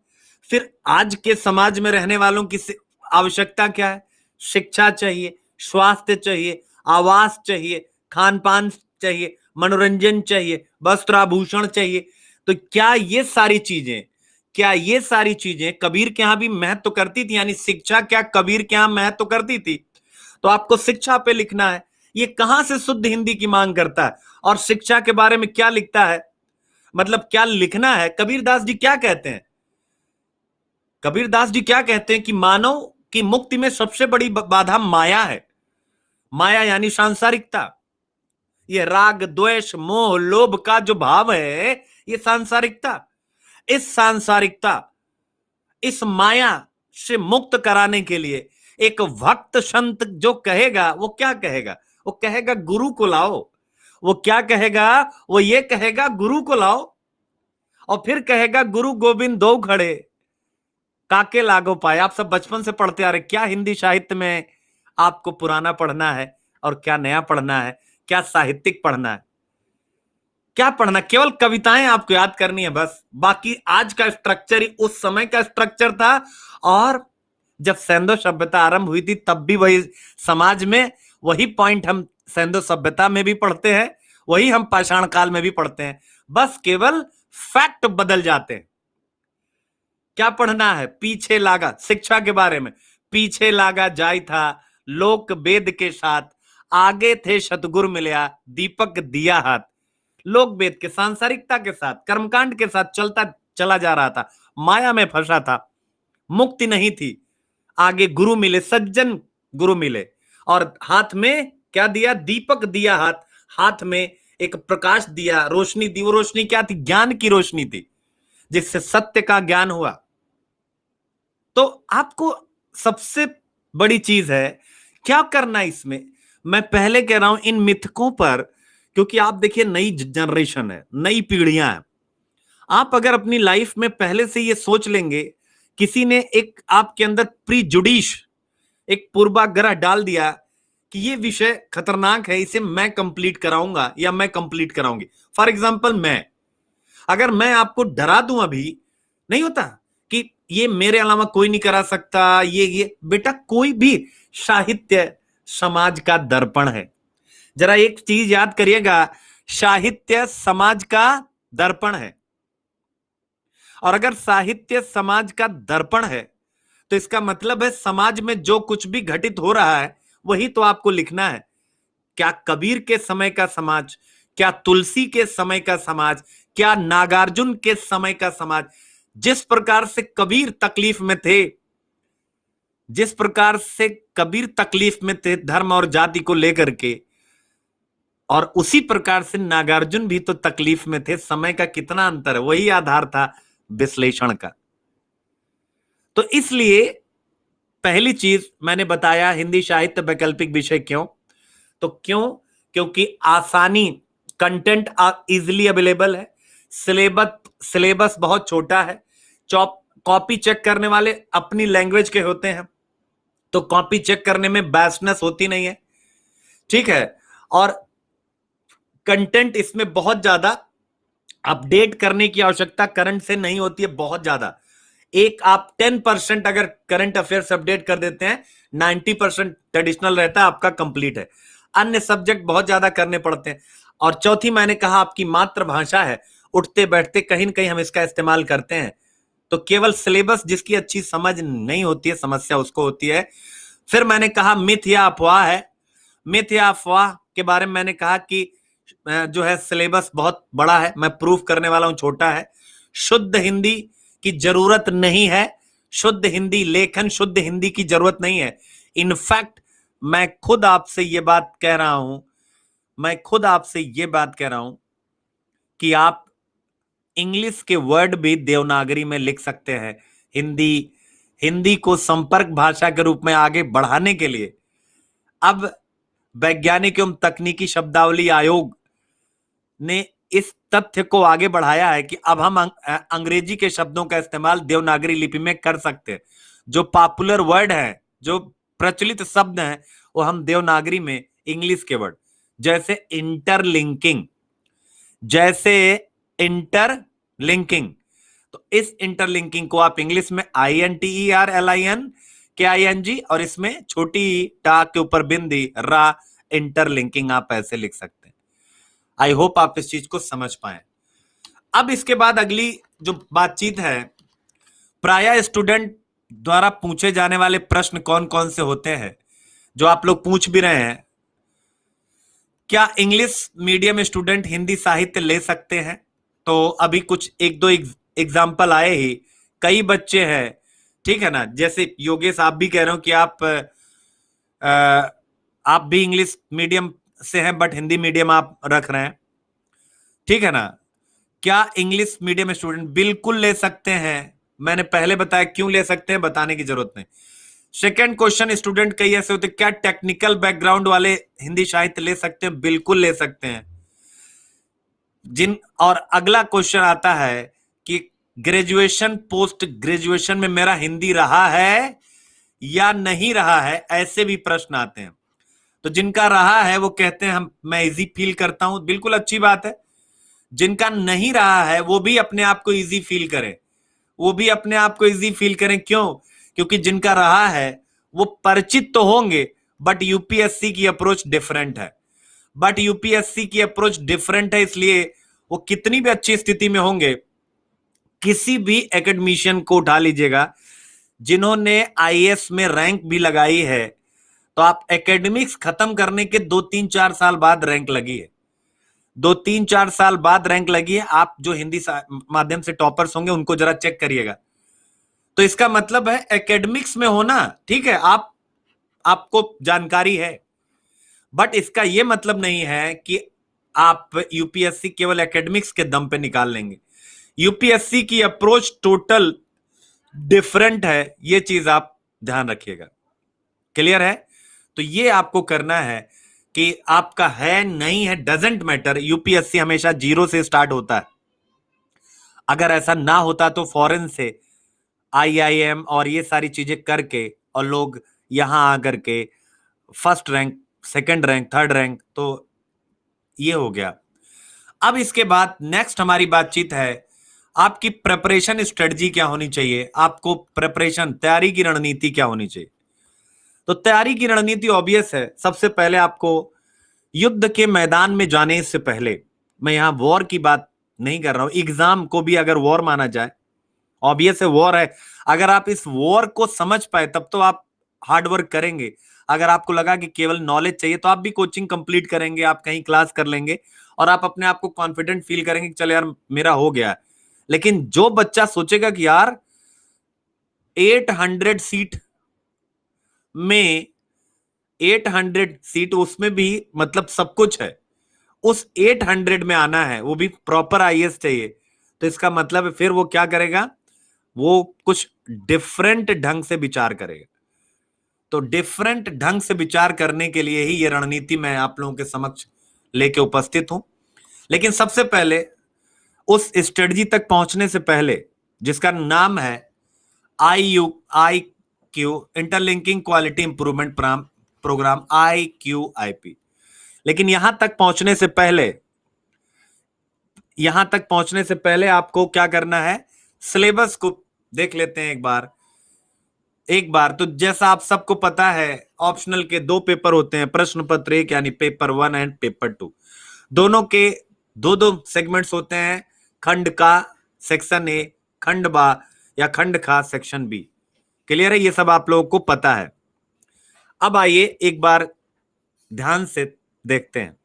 फिर आज के समाज में रहने वालों की आवश्यकता क्या है? शिक्षा चाहिए, स्वास्थ्य चाहिए, आवास चाहिए, खान पान चाहिए, मनोरंजन चाहिए, वस्त्र आभूषण चाहिए। तो क्या ये सारी चीजें कबीर के यहां भी महत्व करती थी? यानी शिक्षा क्या कबीर के यहां महत्व करती थी? तो आपको शिक्षा पे लिखना है। ये कहां से शुद्ध हिंदी की मांग करता है और शिक्षा के बारे में क्या लिखता है, मतलब क्या लिखना है? कबीरदास जी क्या कहते हैं? कबीरदास जी क्या कहते हैं कि मानव की मुक्ति में सबसे बड़ी बाधा माया है। माया यानी सांसारिकता। ये राग द्वेष मोह लोभ का जो भाव है, ये सांसारिकता। इस माया से मुक्त कराने के लिए एक भक्त संत जो कहेगा, वो क्या कहेगा? वो कहेगा गुरु को लाओ। वो क्या कहेगा? वो ये कहेगा गुरु को लाओ। और फिर कहेगा गुरु गोविंद दो खड़े काके लागो पाए। आप सब बचपन से पढ़ते आ रहे, क्या हिंदी साहित्य में आपको पुराना पढ़ना है और क्या नया पढ़ना है, क्या साहित्यिक पढ़ना है, क्या पढ़ना? केवल कविताएं आपको याद करनी है बस। बाकी आज का स्ट्रक्चर ही उस समय का स्ट्रक्चर था। और जब सैंधव सभ्यता आरंभ हुई थी तब भी वही समाज में वही पॉइंट हम सैंधव सभ्यता में भी पढ़ते हैं, वही हम पाषाण काल में भी पढ़ते हैं। बस केवल फैक्ट बदल जाते हैं। क्या पढ़ना है? पीछे लागा, शिक्षा के बारे में, पीछे लागा जाय था लोक वेद के साथ, आगे थे सतगुरु मिलया दीपक दिया हाथ। लोक वेद के सांसारिकता के साथ, कर्मकांड के साथ चलता चला जा रहा था, माया में फंसा था, मुक्ति नहीं थी। आगे गुरु मिले, सज्जन गुरु मिले, और हाथ में क्या दिया? दीपक दिया, हाथ में एक प्रकाश दिया, रोशनी दी। वो रोशनी क्या थी? ज्ञान की रोशनी थी, जिससे सत्य का ज्ञान हुआ। तो आपको सबसे बड़ी चीज है क्या करना इसमें। मैं पहले कह रहा हूं इन मिथकों पर, क्योंकि आप देखिए नई जनरेशन है, नई पीढ़ियां हैं। आप अगर अपनी लाइफ में पहले से ये सोच लेंगे, किसी ने एक आपके अंदर प्रीजुडिश, एक पूर्वाग्रह डाल दिया कि ये विषय खतरनाक है, इसे मैं कंप्लीट कराऊंगा या मैं कंप्लीट कराऊंगी। फॉर एग्जाम्पल, अगर मैं आपको डरा दूं, अभी नहीं होता कि ये मेरे अलावा कोई नहीं करा सकता, ये बेटा, कोई भी साहित्य समाज का दर्पण है। जरा एक चीज याद करिएगा, साहित्य समाज का दर्पण है। और अगर साहित्य समाज का दर्पण है तो इसका मतलब है समाज में जो कुछ भी घटित हो रहा है वही तो आपको लिखना है। क्या कबीर के समय का समाज, क्या तुलसी के समय का समाज, क्या नागार्जुन के समय का समाज, जिस प्रकार से कबीर तकलीफ में थे, जिस प्रकार से कबीर तकलीफ में थे धर्म और जाति को लेकर के, और उसी प्रकार से नागार्जुन भी तो तकलीफ में थे। समय का कितना अंतर है, वही आधार था विश्लेषण का। तो इसलिए पहली चीज मैंने बताया, हिंदी साहित्य वैकल्पिक विषय क्यों? तो क्यों? क्योंकि आसानी, कंटेंट इजिली अवेलेबल है, सिलेबस बहुत छोटा है, कॉपी चेक करने वाले अपनी लैंग्वेज के होते हैं, तो कॉपी चेक करने में बैसनेस होती नहीं है, ठीक है। और कंटेंट इसमें बहुत ज्यादा अपडेट करने की आवश्यकता करंट से नहीं होती है, बहुत ज्यादा। एक आप 10% अगर करंट अफेयर्स अपडेट कर देते हैं, 90% ट्रेडिशनल रहता है, आपका कंप्लीट है। अन्य सब्जेक्ट बहुत ज्यादा करने पड़ते हैं। और चौथी मैंने कहा आपकी मातृभाषा है, उठते बैठते कहीं ना कहीं हम इसका इस्तेमाल करते हैं। तो केवल सिलेबस जिसकी अच्छी समझ नहीं होती है, समस्या उसको होती है। फिर मैंने कहा मिथ या अफवाह है। मिथ या अफवाह के बारे में मैंने कहा कि जो है सिलेबस बहुत बड़ा है, मैं प्रूफ करने वाला हूं छोटा है। शुद्ध हिंदी की जरूरत नहीं है, शुद्ध हिंदी लेखन, शुद्ध हिंदी की जरूरत नहीं है। इनफैक्ट मैं खुद आपसे ये बात कह रहा हूं, कि आप इंग्लिश के वर्ड भी देवनागरी में लिख सकते हैं। हिंदी को संपर्क भाषा के रूप में आगे बढ़ाने के लिए अब वैज्ञानिक एवं तकनीकी शब्दावली आयोग ने इस तथ्य को आगे बढ़ाया है कि अब हम अंग्रेजी के शब्दों का इस्तेमाल देवनागरी लिपि में कर सकते हैं। जो पॉपुलर वर्ड है, जो प्रचलित शब्द हैं, वो हम देवनागरी में, इंग्लिश के वर्ड जैसे इंटरलिंकिंग, तो इस इंटरलिंकिंग को आप इंग्लिश में INTERLINKING, और इसमें छोटी टा के ऊपर बिंदी रा, इंटरलिंकिंग आप ऐसे लिख सकते हैं। आई होप आप इस चीज को समझ पाए। अब इसके बाद अगली जो बातचीत है, प्रायः स्टूडेंट द्वारा पूछे जाने वाले प्रश्न कौन कौन से होते हैं, जो आप लोग पूछ भी रहे हैं। क्या इंग्लिश मीडियम स्टूडेंट हिंदी साहित्य ले सकते हैं? तो अभी कुछ एक दो एग्जाम्पल आए ही, कई बच्चे हैं, ठीक है ना, जैसे योगेश आप भी कह रहे हो कि आप भी इंग्लिश मीडियम से हैं बट हिंदी मीडियम आप रख रहे हैं, ठीक है ना। क्या इंग्लिश मीडियम स्टूडेंट? बिल्कुल ले सकते हैं। मैंने पहले बताया क्यों ले सकते हैं, बताने की जरूरत नहीं। सेकंड क्वेश्चन, स्टूडेंट कई ऐसे होते, क्या टेक्निकल बैकग्राउंड वाले हिंदी साहित्य ले सकते हैं? बिल्कुल ले सकते हैं। और अगला क्वेश्चन आता है कि ग्रेजुएशन, पोस्ट ग्रेजुएशन में मेरा हिंदी रहा है या नहीं रहा है, ऐसे भी प्रश्न आते हैं। तो जिनका रहा है वो कहते हैं मैं इजी फील करता हूं, बिल्कुल अच्छी बात है। जिनका नहीं रहा है वो भी अपने आप को इजी फील करें, क्यों? क्योंकि जिनका रहा है वो परिचित तो होंगे, बट यूपीएससी की अप्रोच डिफरेंट है। इसलिए वो कितनी भी अच्छी स्थिति में होंगे, किसी भी एकेडमिशियन को उठा लीजिएगा जिन्होंने आईएएस में रैंक भी लगाई है, तो आप एकेडमिक्स खत्म करने के 2-3-4 साल बाद रैंक लगी है, 2-3-4 साल बाद रैंक लगी है। आप जो हिंदी माध्यम से टॉपर्स होंगे उनको जरा चेक करिएगा, तो इसका मतलब है एकेडमिक्स में होना, ठीक है, आपको जानकारी है, बट इसका यह मतलब नहीं है कि आप यूपीएससी केवल एकेडमिक्स के दम पे निकाल लेंगे। यूपीएससी की अप्रोच टोटल डिफरेंट है, ये चीज आप ध्यान रखिएगा। क्लियर है? तो ये आपको करना है कि आपका है नहीं है डजेंट मैटर, यूपीएससी हमेशा 0 से स्टार्ट होता है। अगर ऐसा ना होता तो फॉरेन से आईआईएम और ये सारी चीजें करके और लोग यहां आकर के first rank, second rank, third rank, तो ये हो गया। अब इसके बाद नेक्स्ट हमारी बातचीत है आपकी प्रिपरेशन स्ट्रेटजी क्या होनी चाहिए, आपको प्रिपरेशन, तैयारी की रणनीति क्या होनी चाहिए। तो तैयारी की रणनीति ऑब्वियस है, सबसे पहले आपको युद्ध के मैदान में जाने से पहले, मैं यहां वॉर की बात नहीं कर रहा हूं, एग्जाम को भी अगर वॉर माना जाए, ऑब्वियस है वॉर है, अगर आप इस वॉर को समझ पाए तब तो आप हार्ड वर्क करेंगे। अगर आपको लगा कि केवल नॉलेज चाहिए तो आप भी कोचिंग कंप्लीट करेंगे, आप कहीं क्लास कर लेंगे और आप अपने आप को कॉन्फिडेंट फील करेंगे कि चल यार मेरा हो गया। लेकिन जो बच्चा सोचेगा कि यार 800 सीट में 800 सीट, उसमें भी मतलब सब कुछ है, उस 800 में आना है, वो भी प्रॉपर आईएएस चाहिए, तो इसका मतलब फिर वो क्या करेगा, वो कुछ डिफरेंट ढंग से विचार करेगा। तो डिफरेंट ढंग से विचार करने के लिए ही ये रणनीति मैं आप लोगों के समक्ष लेके उपस्थित हूं। लेकिन सबसे पहले उस स्ट्रेटजी तक पहुंचने से पहले, जिसका नाम है IQ interlinking quality improvement program, IQIP, लेकिन यहां तक पहुंचने से पहले आपको क्या करना है, सिलेबस को देख लेते हैं एक बार। तो जैसा आप सबको पता है, ऑप्शनल के 2 पेपर होते हैं, प्रश्न पत्र 1 यानी पेपर 1 एंड पेपर 2, दोनों के 2-2 सेगमेंट्स होते हैं, खंड का सेक्शन ए, खंड बा या खंड खा सेक्शन बी। क्लियर है? ये सब आप लोगों को पता है। अब आइए एक बार ध्यान से देखते हैं।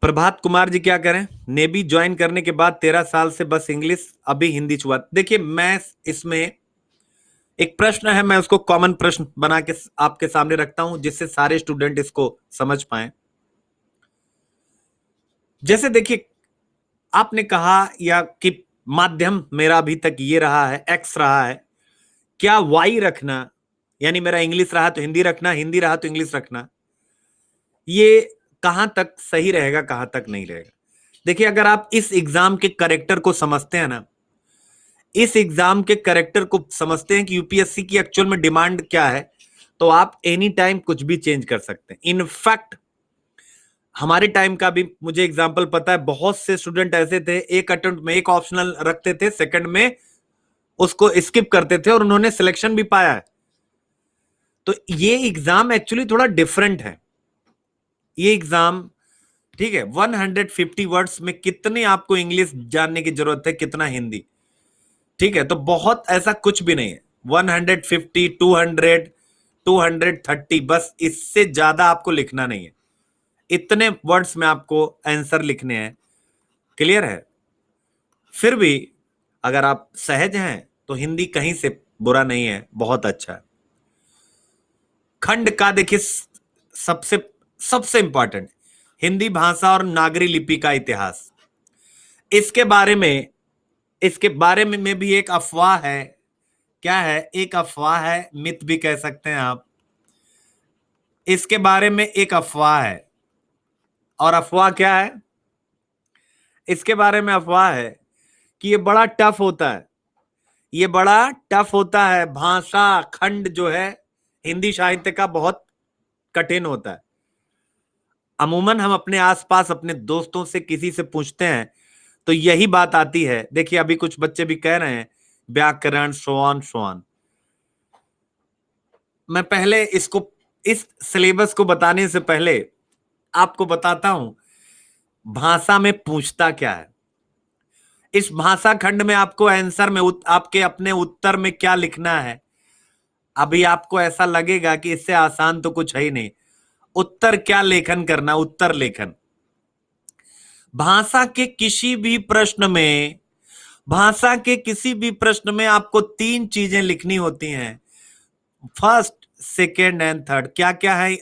प्रभात कुमार जी क्या करें, नेवी ज्वाइन करने के बाद 13 साल से बस इंग्लिश, अभी हिंदी छुआ। देखिए, मैं इसमें एक प्रश्न है, मैं उसको कॉमन प्रश्न बना के आपके सामने रखता हूं जिससे सारे स्टूडेंट इसको समझ पाए। जैसे देखिए, आपने कहा या कि माध्यम मेरा अभी तक ये रहा है, एक्स रहा है, क्या वाई रखना, यानी मेरा इंग्लिश रहा तो हिंदी रखना, हिंदी रहा तो इंग्लिश रखना, ये कहां तक सही रहेगा, कहां तक नहीं रहेगा। देखिए, अगर आप इस एग्जाम के करेक्टर को समझते हैं ना, इस एग्जाम के करेक्टर को समझते हैं कि यूपीएससी की एक्चुअल में डिमांड क्या है, तो आप एनी टाइम कुछ भी चेंज कर सकते हैं। इनफैक्ट हमारे टाइम का भी मुझे एग्जांपल पता है, बहुत से स्टूडेंट ऐसे थे, एक अटेम्प्ट में एक ऑप्शनल रखते थे, सेकंड में उसको स्किप करते थे और उन्होंने सिलेक्शन भी पाया है। तो ये एग्जाम एक्चुअली थोड़ा डिफरेंट है। ये एग्जाम, ठीक है, 150 वर्ड्स में कितने आपको इंग्लिश जानने की जरूरत है, कितना हिंदी, ठीक है, तो बहुत ऐसा कुछ भी नहीं है। 150, 200, 230, बस इससे ज्यादा आपको लिखना नहीं है, इतने वर्ड्स में आपको आंसर लिखने हैं। क्लियर है? फिर भी अगर आप सहज हैं तो हिंदी कहीं से बुरा नहीं है, बहुत अच्छा है। खंड का देखिए, सबसे सबसे इंपॉर्टेंट, हिंदी भाषा और नागरी लिपि का इतिहास, इसके बारे में भी एक अफवाह है। क्या है? एक अफवाह है, मिथ भी कह सकते हैं आप। इसके बारे में एक अफवाह है, और अफवाह क्या है? इसके बारे में अफवाह है कि ये बड़ा टफ होता है, ये बड़ा टफ होता है, भाषा खंड जो है हिंदी साहित्य का बहुत कठिन होता है। अमूमन हम अपने आसपास अपने दोस्तों से किसी से पूछते हैं तो यही बात आती है। देखिए, अभी कुछ बच्चे भी कह रहे हैं व्याकरण, सो ऑन। मैं पहले इस सिलेबस को बताने से पहले आपको बताता हूं भाषा में पूछता क्या है। इस भाषा खंड में आपको आंसर में आपके अपने उत्तर में क्या लिखना है। अभी आपको ऐसा लगेगा कि इससे आसान तो कुछ है ही नहीं। उत्तर क्या लेखन करना, उत्तर लेखन। भाषा के किसी भी प्रश्न में, भाषा के किसी भी प्रश्न में आपको 3 चीजें लिखनी होती हैं, फर्स्ट, सेकेंड एंड थर्ड। क्या क्या है?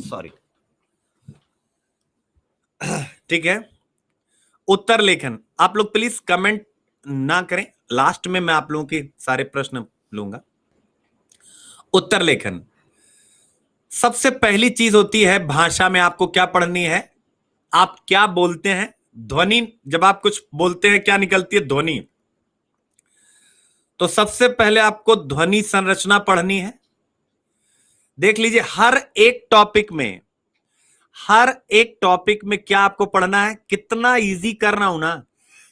सॉरी, ठीक है। उत्तर लेखन, आप लोग प्लीज कमेंट ना करें, लास्ट में मैं आप लोगों के सारे प्रश्न लूंगा। उत्तर लेखन, सबसे पहली चीज होती है भाषा में आपको क्या पढ़नी है, आप क्या बोलते हैं, ध्वनि। जब आप कुछ बोलते हैं क्या निकलती है? ध्वनि। तो सबसे पहले आपको ध्वनि संरचना पढ़नी है। देख लीजिए, हर एक टॉपिक में, हर एक टॉपिक में क्या आपको पढ़ना है, कितना इजी कर रहा हूं ना।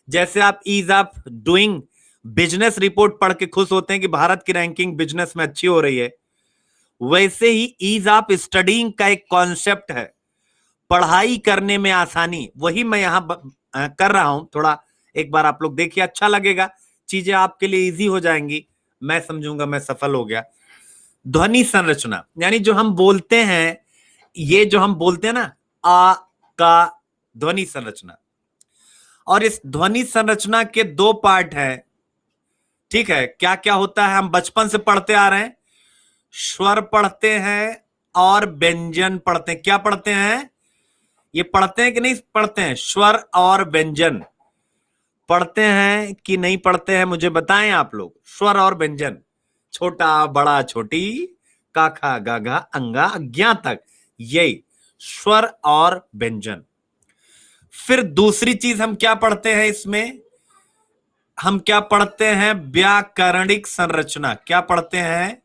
जैसे आप ease of doing business report पढ़ के खुश होते हैं कि भारत की रैंकिंग बिजनेस में अच्छी हो रही है, वैसे ही ईज ऑफ स्टडीइंग का एक कॉन्सेप्ट है, पढ़ाई करने में आसानी, वही मैं यहां कर रहा हूं। थोड़ा एक बार आप लोग देखिए, अच्छा लगेगा, चीजें आपके लिए इजी हो जाएंगी, मैं समझूंगा मैं सफल हो गया। ध्वनि संरचना यानी जो हम बोलते हैं, ये जो हम बोलते हैं ना, आ का, ध्वनि संरचना। और इस ध्वनि संरचना के 2 पार्ट है, ठीक है। क्या क्या होता है? हम बचपन से पढ़ते आ रहे हैं, स्वर पढ़ते हैं और व्यंजन पढ़ते हैं। क्या पढ़ते हैं? ये पढ़ते हैं कि नहीं पढ़ते हैं? स्वर और व्यंजन पढ़ते हैं कि नहीं पढ़ते हैं? मुझे बताएं आप लोग। स्वर और व्यंजन, छोटा बड़ा छोटी, काखा गागा अंगा अज्ञा तक, यही स्वर और व्यंजन। फिर दूसरी चीज हम क्या पढ़ते हैं इसमें? हम क्या पढ़ते हैं? व्याकरणिक संरचना। क्या पढ़ते हैं?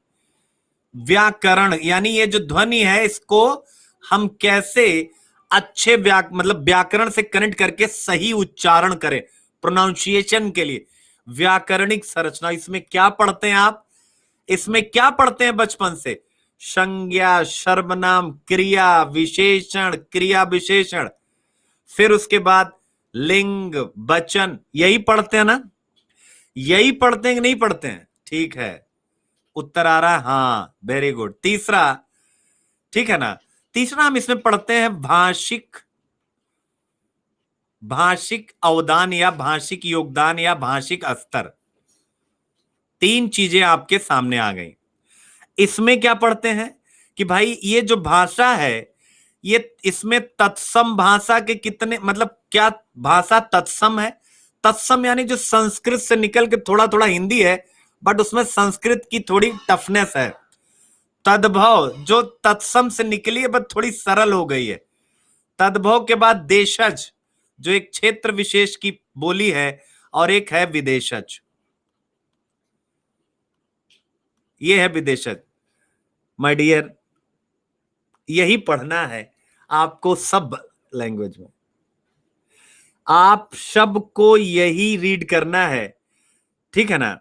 व्याकरण, यानी ये जो ध्वनि है इसको हम कैसे अच्छे मतलब व्याकरण से कनेक्ट करके सही उच्चारण करें, प्रोनाउंसिएशन के लिए व्याकरणिक संरचना। इसमें क्या पढ़ते हैं आप? इसमें क्या पढ़ते हैं बचपन से? संज्ञा, सर्वनाम, क्रिया विशेषण, क्रिया विशेषण, फिर उसके बाद लिंग, वचन, यही पढ़ते हैं ना? यही पढ़ते हैं कि नहीं पढ़ते हैं? ठीक है, उत्तर आ रहा है, हाँ, वेरी गुड। तीसरा, ठीक है ना, तीसरा हम इसमें पढ़ते हैं भाषिक, भाषिक अवदान या भाषिक योगदान या भाषिक स्तर। 3 चीजें आपके सामने आ गई। इसमें क्या पढ़ते हैं कि भाई ये जो भाषा है, ये इसमें तत्सम भाषा के कितने, मतलब क्या भाषा तत्सम है? तत्सम यानी जो संस्कृत से निकल के थोड़ा थोड़ा हिंदी है, बट उसमें संस्कृत की थोड़ी टफनेस है। तद्भव जो तत्सम से निकली है, बट थोड़ी सरल हो गई है। तद्भव के बाद देशज, जो एक क्षेत्र विशेष की बोली है, और एक है विदेशज, ये है विदेशज। माय डियर, यही पढ़ना है आपको सब लैंग्वेज में, आप सबको यही रीड करना है, ठीक है ना?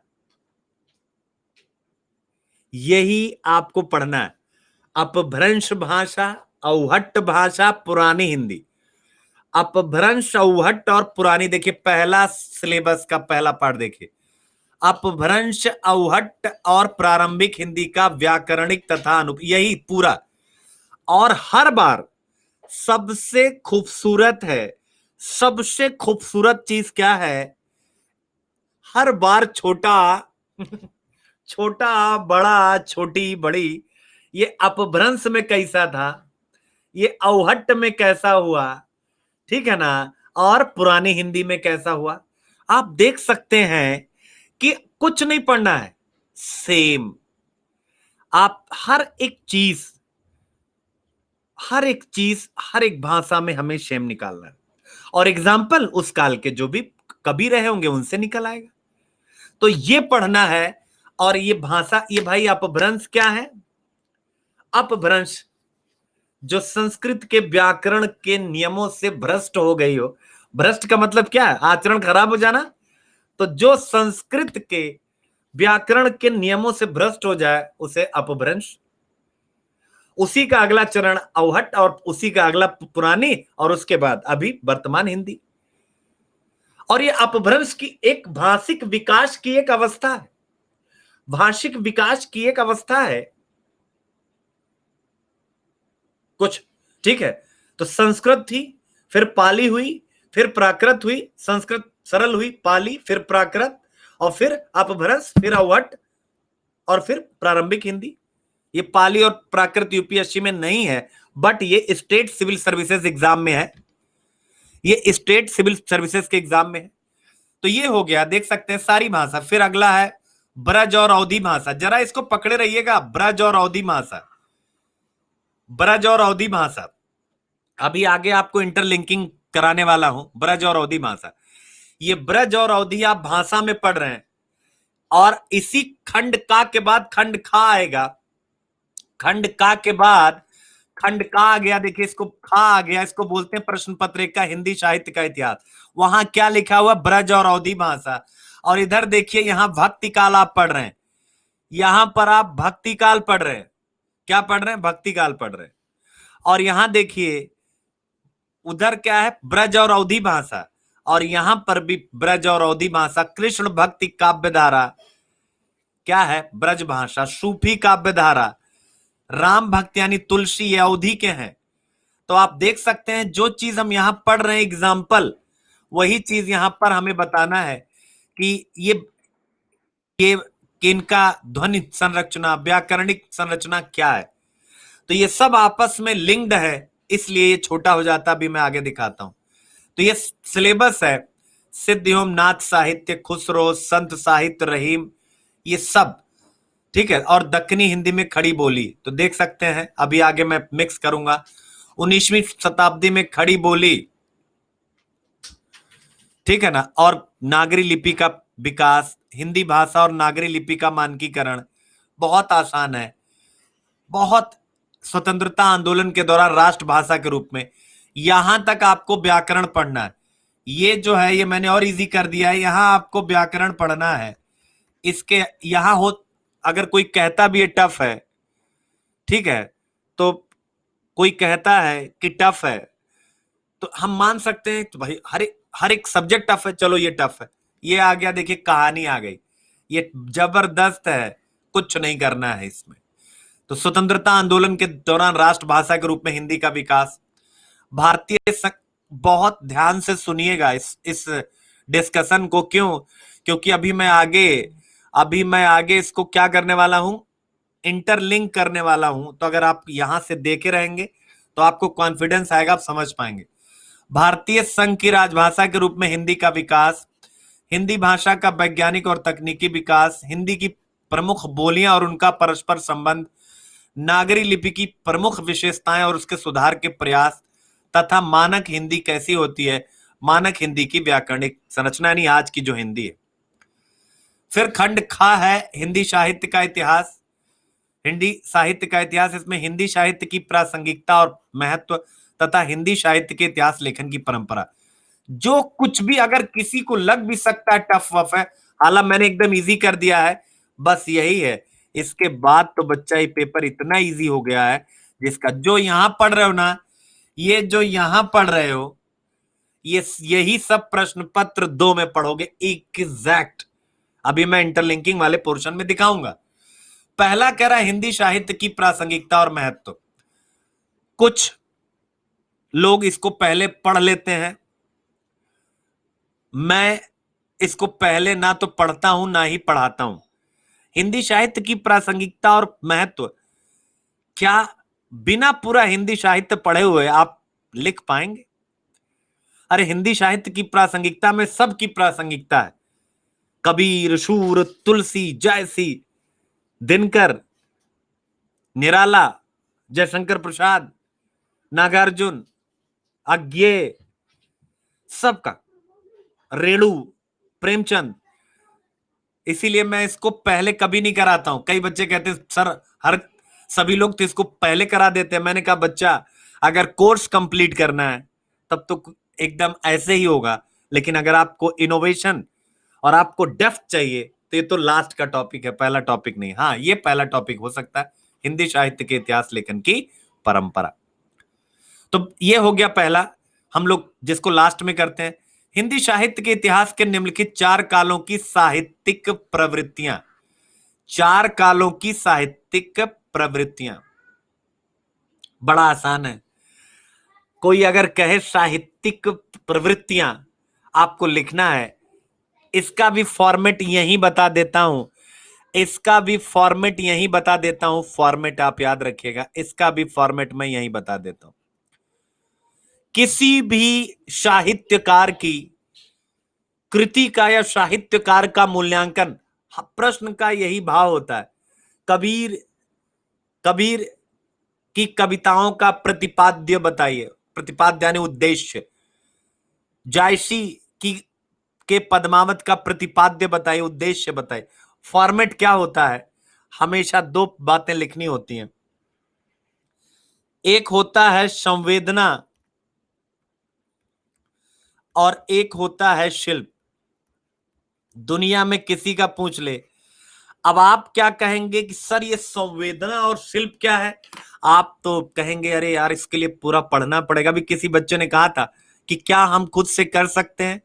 यही आपको पढ़ना है। अपभ्रंश भाषा, अवहट्ट भाषा, पुरानी हिंदी। अपभ्रंश, अवहट्ट और पुरानी, देखिए पहला सिलेबस का पहला पार्ट देखिए, अपभ्रंश, अवहट्ट और प्रारंभिक हिंदी का व्याकरणिक तथा यही पूरा। और हर बार सबसे खूबसूरत है, सबसे खूबसूरत चीज क्या है? हर बार छोटा छोटा बड़ा, छोटी बड़ी, ये अपभ्रंश में कैसा था, ये अवहट्ट में कैसा हुआ, ठीक है ना, और पुरानी हिंदी में कैसा हुआ। आप देख सकते हैं कि कुछ नहीं पढ़ना है, सेम। आप हर एक चीज, हर एक चीज, हर एक भाषा में हमें सेम निकालना है, और एग्जाम्पल उस काल के जो भी कभी रहे होंगे उनसे निकल आएगा। तो ये पढ़ना है। और ये भाषा, ये भाई अपभ्रंश क्या है? अपभ्रंश जो संस्कृत के व्याकरण के नियमों से भ्रष्ट हो गई हो। भ्रष्ट का मतलब क्या है? आचरण खराब हो जाना। तो जो संस्कृत के व्याकरण के नियमों से भ्रष्ट हो जाए उसे अपभ्रंश। उसी का अगला चरण अवहट्ट, और उसी का अगला पुरानी, और उसके बाद अभी वर्तमान हिंदी। और ये अपभ्रंश की एक भाषिक विकास की एक अवस्था है। भाषिक विकास की एक अवस्था है कुछ, ठीक है। तो संस्कृत थी, फिर पाली हुई, फिर प्राकृत हुई, संस्कृत सरल हुई, पाली, फिर प्राकृत, और फिर अपभ्रंश, फिर अवट, और फिर प्रारंभिक हिंदी। ये पाली और प्राकृत यूपीएससी में नहीं है, बट ये स्टेट सिविल सर्विसेज एग्जाम में है, ये स्टेट सिविल सर्विसेज के एग्जाम में है। तो ये हो गया, देख सकते हैं सारी भाषा। फिर अगला है ब्रज और अवधी भाषा, जरा इसको पकड़े रहिएगा, ब्रज और अवधी भाषा, ब्रज और अवधी भाषा। अभी आगे आपको इंटरलिंकिंग कराने वाला हूं, ब्रज और अवधी भाषा। ये ब्रज और अवधी आप भाषा में पढ़ रहे हैं, और इसी खंड का के बाद खंड खा आएगा, खंड का के बाद खंड का आ गया, देखिए इसको खा आ गया, इसको बोलते हैं प्रश्न पत्र का हिंदी साहित्य का इतिहास। वहां क्या लिखा हुआ, ब्रज और अवधी भाषा। और इधर देखिए यहां भक्ति काल आप पढ़ रहे हैं, यहां पर आप भक्ति काल पढ़ रहे हैं, क्या पढ़ रहे हैं, भक्ति काल पढ़ रहे हैं। और यहां देखिए उधर क्या है, ब्रज और अवधी भाषा, और यहां पर भी ब्रज और अवधी भाषा। कृष्ण भक्ति काव्य धारा क्या है, ब्रज भाषा। सूफी काव्य धारा, राम भक्त यानी तुलसी, ये अवधी के हैं। तो आप देख सकते हैं जो चीज हम यहां पढ़ रहे हैं एग्जाम्पल, वही चीज यहां पर हमें बताना है कि ये इनका ध्वनि संरचना, व्याकरणिक संरचना क्या है। तो ये सब आपस में लिंक्ड है, इसलिए ये छोटा हो जाता, अभी मैं आगे दिखाता हूं। तो ये सिलेबस है, सिद्ध एवं नाथ साहित्य, खुसरो, संत साहित्य, रहीम, ये सब, ठीक है। और दक्कनी हिंदी में खड़ी बोली, तो देख सकते हैं अभी आगे मैं मिक्स करूंगा। 19वीं शताब्दी में खड़ी बोली, ठीक है ना। और नागरी लिपि का विकास, हिंदी भाषा और नागरी लिपि का मानकीकरण बहुत आसान है, बहुत स्वतंत्रता आंदोलन के दौरान राष्ट्रभाषा के रूप में। यहां तक आपको व्याकरण पढ़ना है, ये जो है ये मैंने और इजी कर दिया है, यहां आपको व्याकरण पढ़ना है। इसके यहां हो, अगर कोई कहता भी है टफ है, ठीक है, तो कोई कहता है कि टफ है, तो हम मान सकते हैं तो भाई हर एक सब्जेक्ट टफ है, चलो ये टफ है। ये आ गया, देखिए कहानी आ गई, ये जबरदस्त है, कुछ नहीं करना है इसमें। तो स्वतंत्रता आंदोलन के दौरान राष्ट्रभाषा के रूप में हिंदी का विकास, भारतीय बहुत ध्यान से सुनिएगा इस डिस्कशन को। क्यों, क्योंकि अभी मैं आगे इसको क्या करने वाला हूं, इंटरलिंक करने वाला हूं। तो अगर आप यहां से देखे रहेंगे तो आपको कॉन्फिडेंस आएगा, आप समझ पाएंगे। भारतीय संघ की राजभाषा के रूप में हिंदी का विकास, हिंदी भाषा का वैज्ञानिक और तकनीकी विकास, हिंदी की प्रमुख बोलियां और उनका परस्पर संबंध, नागरी लिपि की प्रमुख विशेषताएं और उसके सुधार के प्रयास, तथा मानक हिंदी कैसी होती है, मानक हिंदी की व्याकरणिक संरचना, यानी आज की जो हिंदी है। फिर खंड खा है हिंदी साहित्य का इतिहास, हिंदी साहित्य का इतिहास। इसमें हिंदी साहित्य की प्रासंगिकता और महत्व तथा हिंदी साहित्य के इतिहास लेखन की परंपरा। जो कुछ भी अगर किसी को लग भी सकता है टफ वफ है, हालांकि मैंने एकदम इजी कर दिया है, बस यही है। इसके बाद तो बच्चा ये पेपर इतना इजी हो गया है, जिसका जो यहां पढ़ रहे हो ना, ये जो यहां पढ़ रहे हो, यही सब प्रश्न पत्र 2 में पढ़ोगे एग्जैक्ट। अभी मैं इंटरलिंकिंग वाले पोर्शन में दिखाऊंगा। पहला कह रहा है हिंदी साहित्य की प्रासंगिकता और महत्व। कुछ लोग इसको पहले पढ़ लेते हैं, मैं इसको पहले ना तो पढ़ता हूं ना ही पढ़ाता हूं। हिंदी साहित्य की प्रासंगिकता और महत्व, क्या बिना पूरा हिंदी साहित्य पढ़े हुए आप लिख पाएंगे? अरे हिंदी साहित्य की प्रासंगिकता में सबकी प्रासंगिकता है, कबीर, शूर, तुलसी, जयसी, दिनकर, निराला, जयशंकर प्रसाद, नागार्जुन, अज्ञेय, सबका, रेणु, प्रेमचंद। इसीलिए मैं इसको पहले कभी नहीं कराता हूं। कई बच्चे कहते हैं सर हर सभी लोग तो इसको पहले करा देते हैं। मैंने कहा बच्चा अगर कोर्स कंप्लीट करना है तब तो एकदम ऐसे ही होगा, लेकिन अगर आपको इनोवेशन और आपको डेप्थ चाहिए तो ये तो लास्ट का टॉपिक है, पहला टॉपिक नहीं। हाँ, ये पहला टॉपिक हो सकता है, हिंदी साहित्य के इतिहास लेखन की परंपरा। तो ये हो गया पहला, हम लोग जिसको लास्ट में करते हैं। हिंदी साहित्य के इतिहास के निम्नलिखित 4 कालों की साहित्यिक प्रवृत्तियां, 4 कालों की साहित्यिक प्रवृत्तियां। बड़ा आसान है। कोई अगर कहे साहित्यिक प्रवृत्तियां आपको लिखना है, इसका भी फॉर्मेट यही बता देता हूं, इसका भी फॉर्मेट यही बता देता हूं। फॉर्मेट आप याद रखिएगा, इसका भी फॉर्मेट मैं यही बता देता हूं। किसी भी साहित्यकार की कृति का या साहित्यकार का मूल्यांकन, प्रश्न का यही भाव होता है। कबीर कबीर की कविताओं का प्रतिपाद्य बताइए, प्रतिपाद्य यानी उद्देश्य। जायसी की के पद्मावत का प्रतिपाद्य बताइए, उद्देश्य बताइए। फॉर्मेट क्या होता है? हमेशा 2 बातें लिखनी होती हैं। एक होता है संवेदना और एक होता है शिल्प। दुनिया में किसी का पूछ ले, अब आप क्या कहेंगे कि सर ये संवेदना और शिल्प क्या है? आप तो कहेंगे अरे यार इसके लिए पूरा पढ़ना पड़ेगा। भी किसी बच्चे ने कहा था कि क्या हम खुद से कर सकते हैं?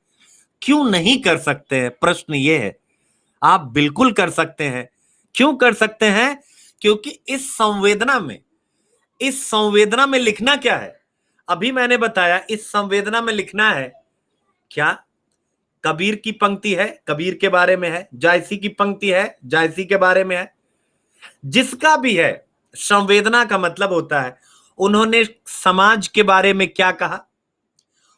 क्यों नहीं कर सकते हैं? प्रश्न ये है। आप बिल्कुल कर सकते हैं। क्यों कर सकते हैं? क्योंकि इस संवेदना में लिखना क्या है? अभी मैंने बताया, इस संवेदना में लिखना है क्या? कबीर की पंक्ति है, कबीर के बारे में है। जायसी की पंक्ति है, जायसी के बारे में है। जिसका भी है, संवेदना का मतलब होता है उन्होंने समाज के बारे में क्या कहा,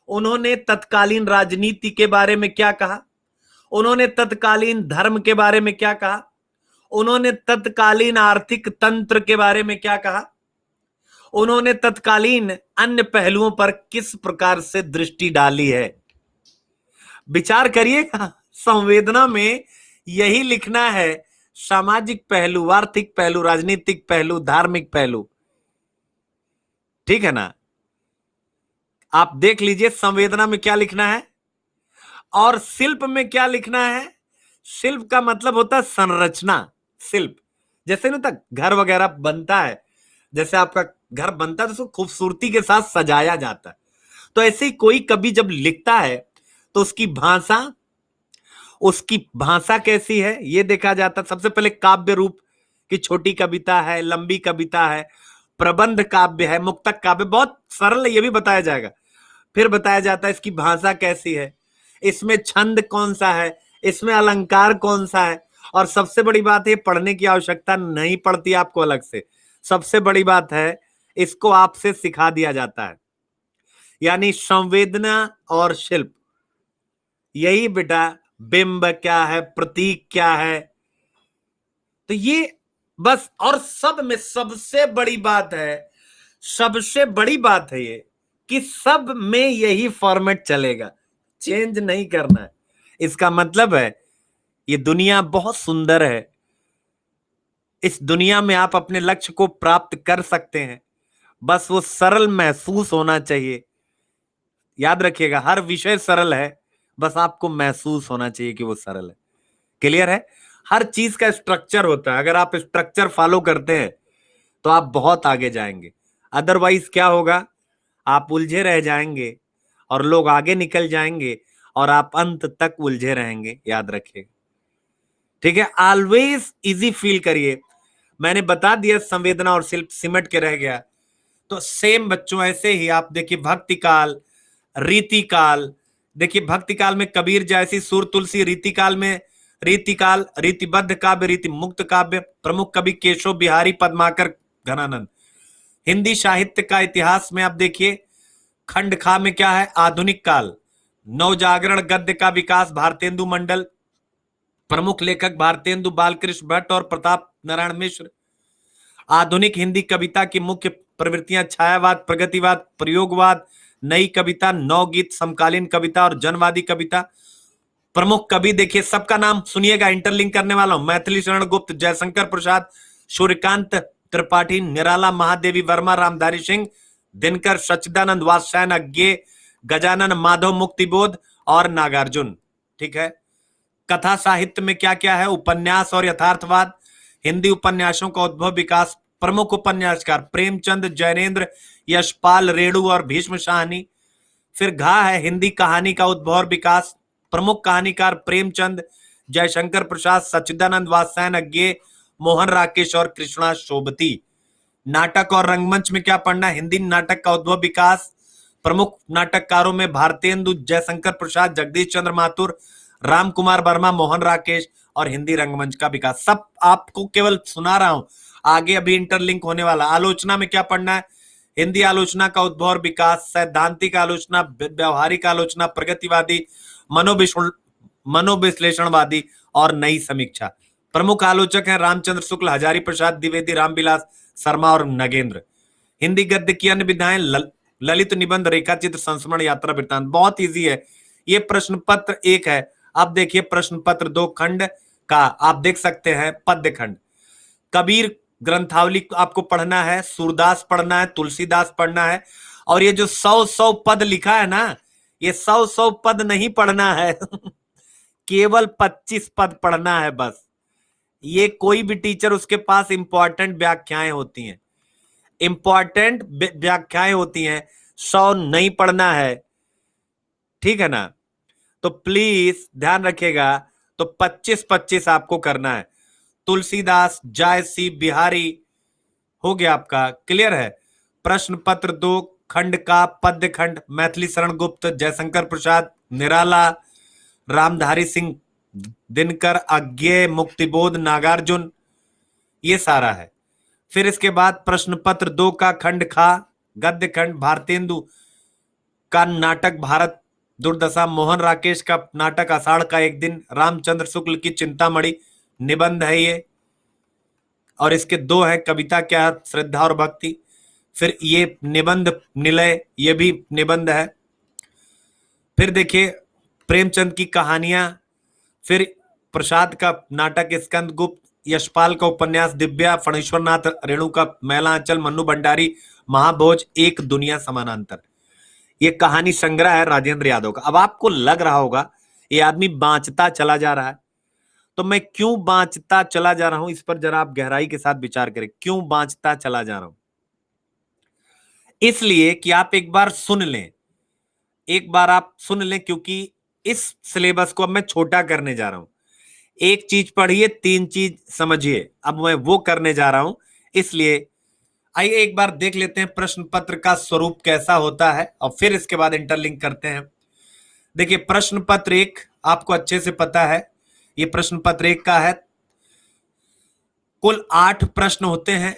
उन्होंने तत्कालीन राजनीति के बारे में क्या कहा, उन्होंने तत्कालीन धर्म के बारे में क्या कहा, उन्होंने तत्कालीन आर्थिक तंत्र के बारे में क्या कहा, उन्होंने तत्कालीन अन्य पहलुओं पर किस प्रकार से दृष्टि डाली है। विचार करिएगा, संवेदना में यही लिखना है। सामाजिक पहलू, आर्थिक पहलू, राजनीतिक पहलू, धार्मिक पहलू। ठीक है ना? आप देख लीजिए संवेदना में क्या लिखना है और शिल्प में क्या लिखना है। शिल्प का मतलब होता है संरचना। शिल्प जैसे ना तक घर वगैरह बनता है, जैसे आपका घर बनता है तो उसको खूबसूरती के साथ सजाया जाता है। तो ऐसे ही कोई कवि जब लिखता है तो उसकी भाषा कैसी है ये देखा जाता है। सबसे पहले काव्य रूप की छोटी कविता है, लंबी कविता है, प्रबंध काव्य है, मुक्तक काव्य। बहुत सरल है, ये भी बताया जाएगा। फिर बताया जाता है इसकी भाषा कैसी है, इसमें छंद कौन सा है, इसमें अलंकार कौन सा है। और सबसे बड़ी बात है, पढ़ने की आवश्यकता नहीं पड़ती आपको अलग से। सबसे बड़ी बात है, इसको आपसे सिखा दिया जाता है। यानी संवेदना और शिल्प, यही बेटा बिंब क्या है, प्रतीक क्या है। तो ये बस, और सब में सबसे बड़ी बात है, सबसे बड़ी बात है ये कि सब में यही फॉर्मेट चलेगा, चेंज नहीं करना है। इसका मतलब है ये दुनिया बहुत सुंदर है। इस दुनिया में आप अपने लक्ष्य को प्राप्त कर सकते हैं, बस वो सरल महसूस होना चाहिए। याद रखिएगा, हर विषय सरल है, बस आपको महसूस होना चाहिए कि वो सरल है। क्लियर है? हर चीज का स्ट्रक्चर होता है। अगर आप स्ट्रक्चर फॉलो करते हैं तो आप बहुत आगे जाएंगे। अदरवाइज क्या होगा? आप उलझे रह जाएंगे और लोग आगे निकल जाएंगे और आप अंत तक उलझे रहेंगे। याद रखिएगा, ठीक है? ऑलवेज इजी फील करिए। मैंने बता दिया संवेदना और शिल्प सिमट के रह गया। तो सेम बच्चों ऐसे ही आप देखिए भक्ति काल, रीति काल। देखिए भक्ति काल में कबीर जैसी सुर तुलसी, रीति काल में रीतिकाल, रीतिबद्ध काव्य, रीति मुक्त काव्य, प्रमुख कवि केशव बिहारी पद्माकर घनानंद। हिंदी साहित्य का इतिहास में आप देखिए, खंड खा में क्या है? आधुनिक काल, नवजागरण गद्य का विकास, भारतेंदु मंडल। प्रमुख लेखक भारतेंदु, बालकृष्ण भट्ट और प्रताप नारायण मिश्र। आधुनिक हिंदी कविता की मुख्य प्रवृत्तियां छायावाद, प्रगतिवाद, प्रयोगवाद, नई कविता, नवगीत, समकालीन कविता और जनवादी कविता। प्रमुख कवि देखिए, सबका नाम सुनिएगा, इंटरलिंक करने वाला हूं। मैथिली शरण गुप्त, जयशंकर प्रसाद, सूर्यकांत त्रिपाठी, निराला महादेवी वर्मा, रामधारी सिंह दिनकर, सच्चिदानंद वात्स्यायन अज्ञे, गजानन माधव मुक्तिबोध और नागार्जुन। ठीक है? कथा साहित्य में क्या क्या है? उपन्यास और यथार्थवाद, हिंदी उपन्यासों का उद्भव विकास। प्रमुख उपन्यासकार प्रेमचंद, जैनेन्द्र, यशपाल, रेणु और भीष्म शाहनी। फिर घा है हिंदी कहानी का उद्भव और विकास। प्रमुख कहानीकार प्रेमचंद, जयशंकर प्रसाद, सच्चिदानंद वात्स्यायन अज्ञे मोहन राकेश और कृष्णा शोभती। नाटक और रंगमंच में क्या पढ़ना है? हिंदी नाटक का उद्भव विकास, प्रमुख नाटककारों में भारतेंदु, जयशंकर प्रसाद, जगदीश चंद्र माथुर, राम कुमार वर्मा, मोहन राकेश, और हिंदी रंगमंच का विकास। सब आपको केवल सुना रहा हूं, आगे अभी इंटरलिंक होने वाला। आलोचना में क्या पढ़ना है? हिंदी आलोचना का उद्भव और विकास, सैद्धांतिक आलोचना, व्यवहारिक आलोचना, प्रगतिवादी, मनोविश्लेषणवादी और नई समीक्षा। प्रमुख आलोचक हैं रामचंद्र शुक्ल, हजारी प्रसाद द्विवेदी, रामविलास शर्मा और नगेंद्र। हिंदी गद्य की अन्य विधाएं ललित निबंध, रेखाचित्र, संस्मरण, यात्रा वृत्तांत। बहुत इजी है ये। प्रश्न पत्र 1 है। अब देखिए प्रश्न पत्र 2 खंड का आप देख सकते हैं पद्य खंड। कबीर ग्रंथावली आपको पढ़ना है, सूरदास पढ़ना है, तुलसीदास पढ़ना है। और ये जो 100 पद लिखा है ना, ये 100 पद नहीं पढ़ना है केवल 25 पद पढ़ना है बस। ये कोई भी टीचर, उसके पास इंपॉर्टेंट व्याख्याएं होती हैं, इंपॉर्टेंट व्याख्याएं होती हैं, 100 नहीं पढ़ना है, ठीक है ना। तो प्लीज ध्यान रखिएगा। तो 25-25 आपको करना है। तुलसीदास, जायसी, बिहारी हो गया आपका, क्लियर है। प्रश्न पत्र 2 खंड का पद्य खंड, मैथिली शरण गुप्त, जयशंकर प्रसाद, निराला, रामधारी सिंह दिनकर, अज्ञेय, मुक्तिबोध, नागार्जुन, ये सारा है। फिर इसके बाद प्रश्न पत्र 2 का खंड खा गद्य खंड, भारतेंदु का नाटक भारत दुर्दशा, मोहन राकेश का नाटक आषाढ़ का एक दिन, रामचंद्र शुक्ल की चिंतामणि निबंध है ये। और इसके 2 है, कविता क्या है, श्रद्धा और भक्ति। फिर ये निबंध निलय, ये भी निबंध है। फिर देखिए प्रेमचंद की कहानियां, फिर प्रसाद का नाटक स्कंद गुप्त, यशपाल का उपन्यास दिव्या, फणीश्वरनाथ रेणु का मैला आंचल, मन्नू भंडारी महाभोज, एक दुनिया समानांतर। ये कहानी संग्रह है राजेंद्र यादव का। अब आपको लग रहा होगा ये आदमी बांचता चला जा रहा है, तो मैं क्यों बांचता चला जा रहा हूं, इस पर जरा आप गहराई के साथ विचार करें। क्यों बांचता चला जा रहा हूं? इसलिए कि आप एक बार सुन लें, एक बार आप सुन लें, क्योंकि इस सिलेबस को अब मैं छोटा करने जा रहा हूं। एक चीज पढ़िए, 3 चीज समझिए, अब मैं वो करने जा रहा हूं। इसलिए आइए एक बार देख लेते हैं प्रश्न पत्र का स्वरूप कैसा होता है, और फिर इसके बाद इंटरलिंक करते हैं। देखिए प्रश्न पत्र 1 आपको अच्छे से पता है, ये प्रश्न पत्र 1 का है। कुल 8 प्रश्न होते हैं,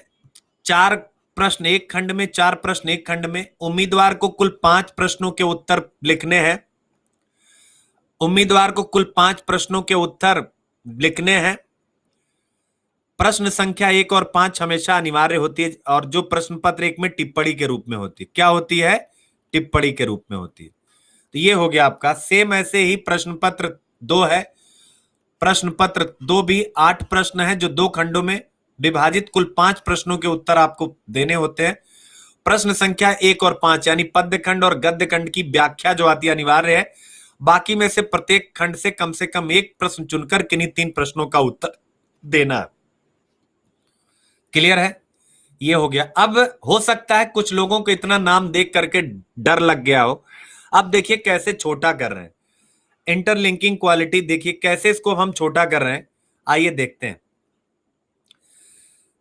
4 प्रश्न एक खंड में, 4 प्रश्न एक खंड में। उम्मीदवार को कुल 5 प्रश्नों के उत्तर लिखने हैं। उम्मीदवार को कुल 5 प्रश्नों के उत्तर लिखने हैं। प्रश्न संख्या 1 और 5 हमेशा अनिवार्य होती है, और जो प्रश्न पत्र 1 में टिप्पणी के रूप में होती है। क्या होती है? टिप्पणी के रूप में होती है। तो ये हो गया आपका। सेम ऐसे ही प्रश्न पत्र 2 है। प्रश्न पत्र 2 भी 8 प्रश्न है, जो 2 खंडों में विभाजित कुल 5 प्रश्नों के उत्तर आपको देने होते हैं। प्रश्न संख्या 1 और 5 यानी पद्य खंड और गद्य खंड की व्याख्या जो आती है अनिवार्य है। बाकी में से प्रत्येक खंड से कम 1 प्रश्न चुनकर किन्हीं 3 प्रश्नों का उत्तर देना। क्लियर है? ये हो गया। अब हो सकता है कुछ लोगों को इतना नाम देख करके डर लग गया हो। अब देखिए कैसे छोटा कर रहे हैं, इंटरलिंकिंग क्वालिटी देखिए कैसे इसको हम छोटा कर रहे हैं। आइए देखते हैं।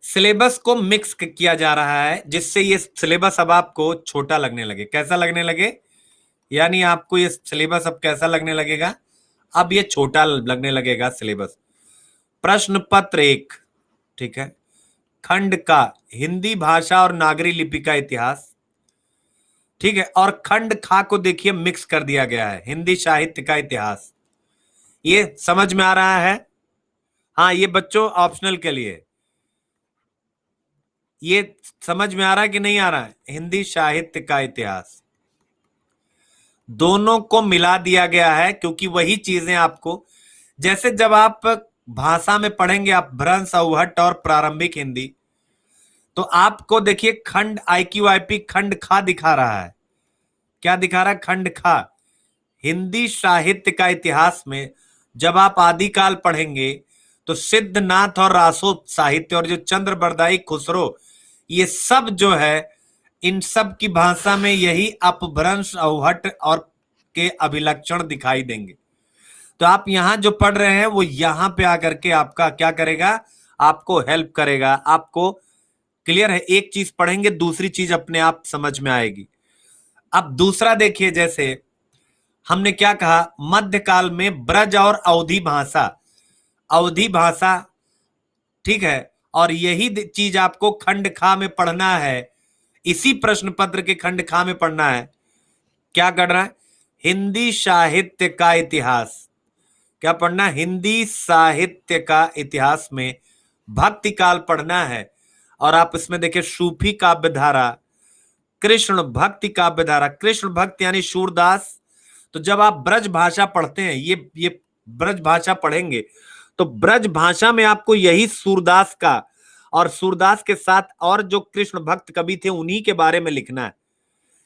सिलेबस को मिक्स किया जा रहा है, जिससे ये सिलेबस अब आपको छोटा लगने लगे। कैसा लगने लगे? यानी आपको ये सिलेबस अब कैसा लगने लगेगा? अब ये छोटा लगने लगेगा सिलेबस। प्रश्न पत्र 1, ठीक है, खंड का हिंदी भाषा और नागरी लिपि का इतिहास, ठीक है। और खंड खा को देखिए मिक्स कर दिया गया है, हिंदी साहित्य का इतिहास। ये समझ में आ रहा है? हाँ, ये बच्चों ऑप्शनल के लिए, ये समझ में आ रहा है कि नहीं आ रहा है? हिंदी साहित्य का इतिहास दोनों को मिला दिया गया है, क्योंकि वही चीजें आपको, जैसे जब आप भाषा में पढ़ेंगे आप भ्रंश, अवहट और प्रारंभिक हिंदी, तो आपको देखिए खंड IQIP खंड खा दिखा रहा है। क्या दिखा रहा है? खंड खा। हिंदी साहित्य का इतिहास में जब आप आदिकाल पढ़ेंगे तो सिद्धनाथ और रासो साहित्य और जो चंद्र बरदाई, खुसरो, ये सब जो है, इन सब की भाषा में यही अपभ्रंश, अवहट और के अभिलक्षण दिखाई देंगे। तो आप यहां जो पढ़ रहे हैं वो यहां पे आकर के आपका क्या करेगा? आपको हेल्प करेगा। आपको क्लियर है, एक चीज पढ़ेंगे दूसरी चीज अपने आप समझ में आएगी। अब दूसरा देखिए, जैसे हमने क्या कहा, मध्यकाल में ब्रज और अवधी भाषा, अवधी भाषा, ठीक है, और यही चीज आपको खंड खा में पढ़ना है, इसी प्रश्न पत्र के खंड खा में पढ़ना है। क्या करना है, हिंदी साहित्य का इतिहास। क्या पढ़ना, हिंदी साहित्य का इतिहास में भक्ति काल पढ़ना है। और आप इसमें देखिए सूफी काव्य धारा, कृष्ण भक्ति काव्य धारा, कृष्ण भक्त यानी सूरदास। तो जब आप ब्रज भाषा पढ़ते हैं, ये ब्रज भाषा पढ़ेंगे, तो ब्रज भाषा में आपको यही सूरदास का और सूरदास के साथ और जो कृष्ण भक्त कवि थे उन्हीं के बारे में लिखना है।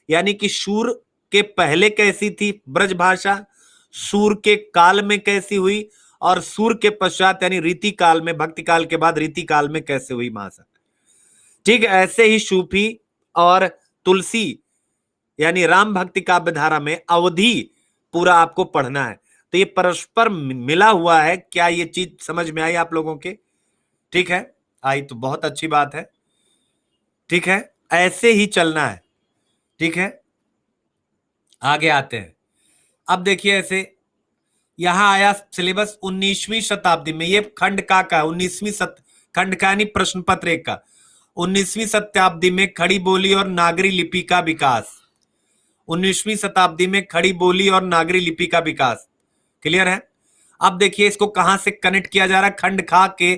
यानी कि सूर के पहले कैसी थी ब्रज भाषा, सूर के काल में कैसी हुई, और सूर के पश्चात यानी रीति काल में, भक्ति काल के बाद रीति काल में कैसे हुई भाषा। ठीक है, ऐसे ही सूफी और तुलसी यानी राम भक्ति काव्य धारा में अवधि पूरा आपको पढ़ना है। तो ये परस्पर मिला हुआ है। क्या ये चीज समझ में आई आप लोगों के? ठीक है, आई तो बहुत अच्छी बात है। ठीक है, ऐसे ही चलना है। ठीक है, आगे आते हैं। अब देखिए, ऐसे यहां आया सिलेबस 19वीं शताब्दी में, ये खंड का 19वीं खंड का यानी प्रश्न पत्र 1 का, 19वीं शताब्दी में खड़ी बोली और नागरी लिपि का विकास। 19वीं शताब्दी में खड़ी बोली और नागरी लिपि का विकास। क्लियर है? अब देखिए इसको कहां से कनेक्ट किया जा रहा है, खंड खा के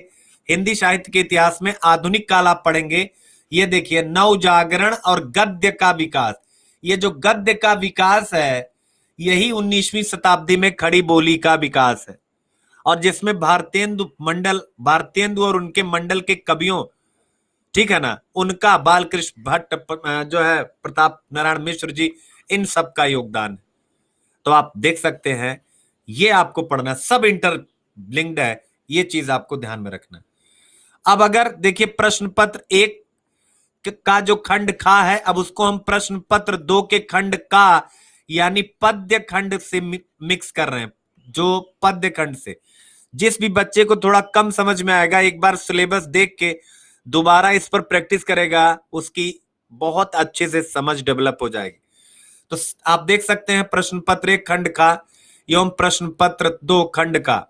हिंदी साहित्य के इतिहास में आधुनिक काल आप पढ़ेंगे। ये देखिए नव जागरण और गद्य का विकास। ये जो गद्य का विकास है यही 19वीं शताब्दी में खड़ी बोली का विकास है, और जिसमें भारतेंदु और उनके मंडल के कवियों, ठीक है ना, उनका बालकृष्ण भट्ट जो है, प्रताप नारायण मिश्र जी, इन सब का योगदान है। तो आप देख सकते हैं, ये आपको पढ़ना, सब इंटरलिंक्ड है, ये चीज आपको ध्यान में रखना। अब अगर देखिए प्रश्न पत्र 1 का जो खंड खा है, अब उसको हम प्रश्न पत्र 2 के खंड का यानी पद्य खंड से मिक्स कर रहे हैं। जो पद्य खंड से जिस भी बच्चे को थोड़ा कम समझ में आएगा, एक बार सिलेबस देख के दोबारा इस पर प्रैक्टिस करेगा, उसकी बहुत अच्छे से समझ डेवलप हो जाएगी। तो आप देख सकते हैं प्रश्न पत्र 1 खंड का एवं प्रश्न पत्र 2 खंड का।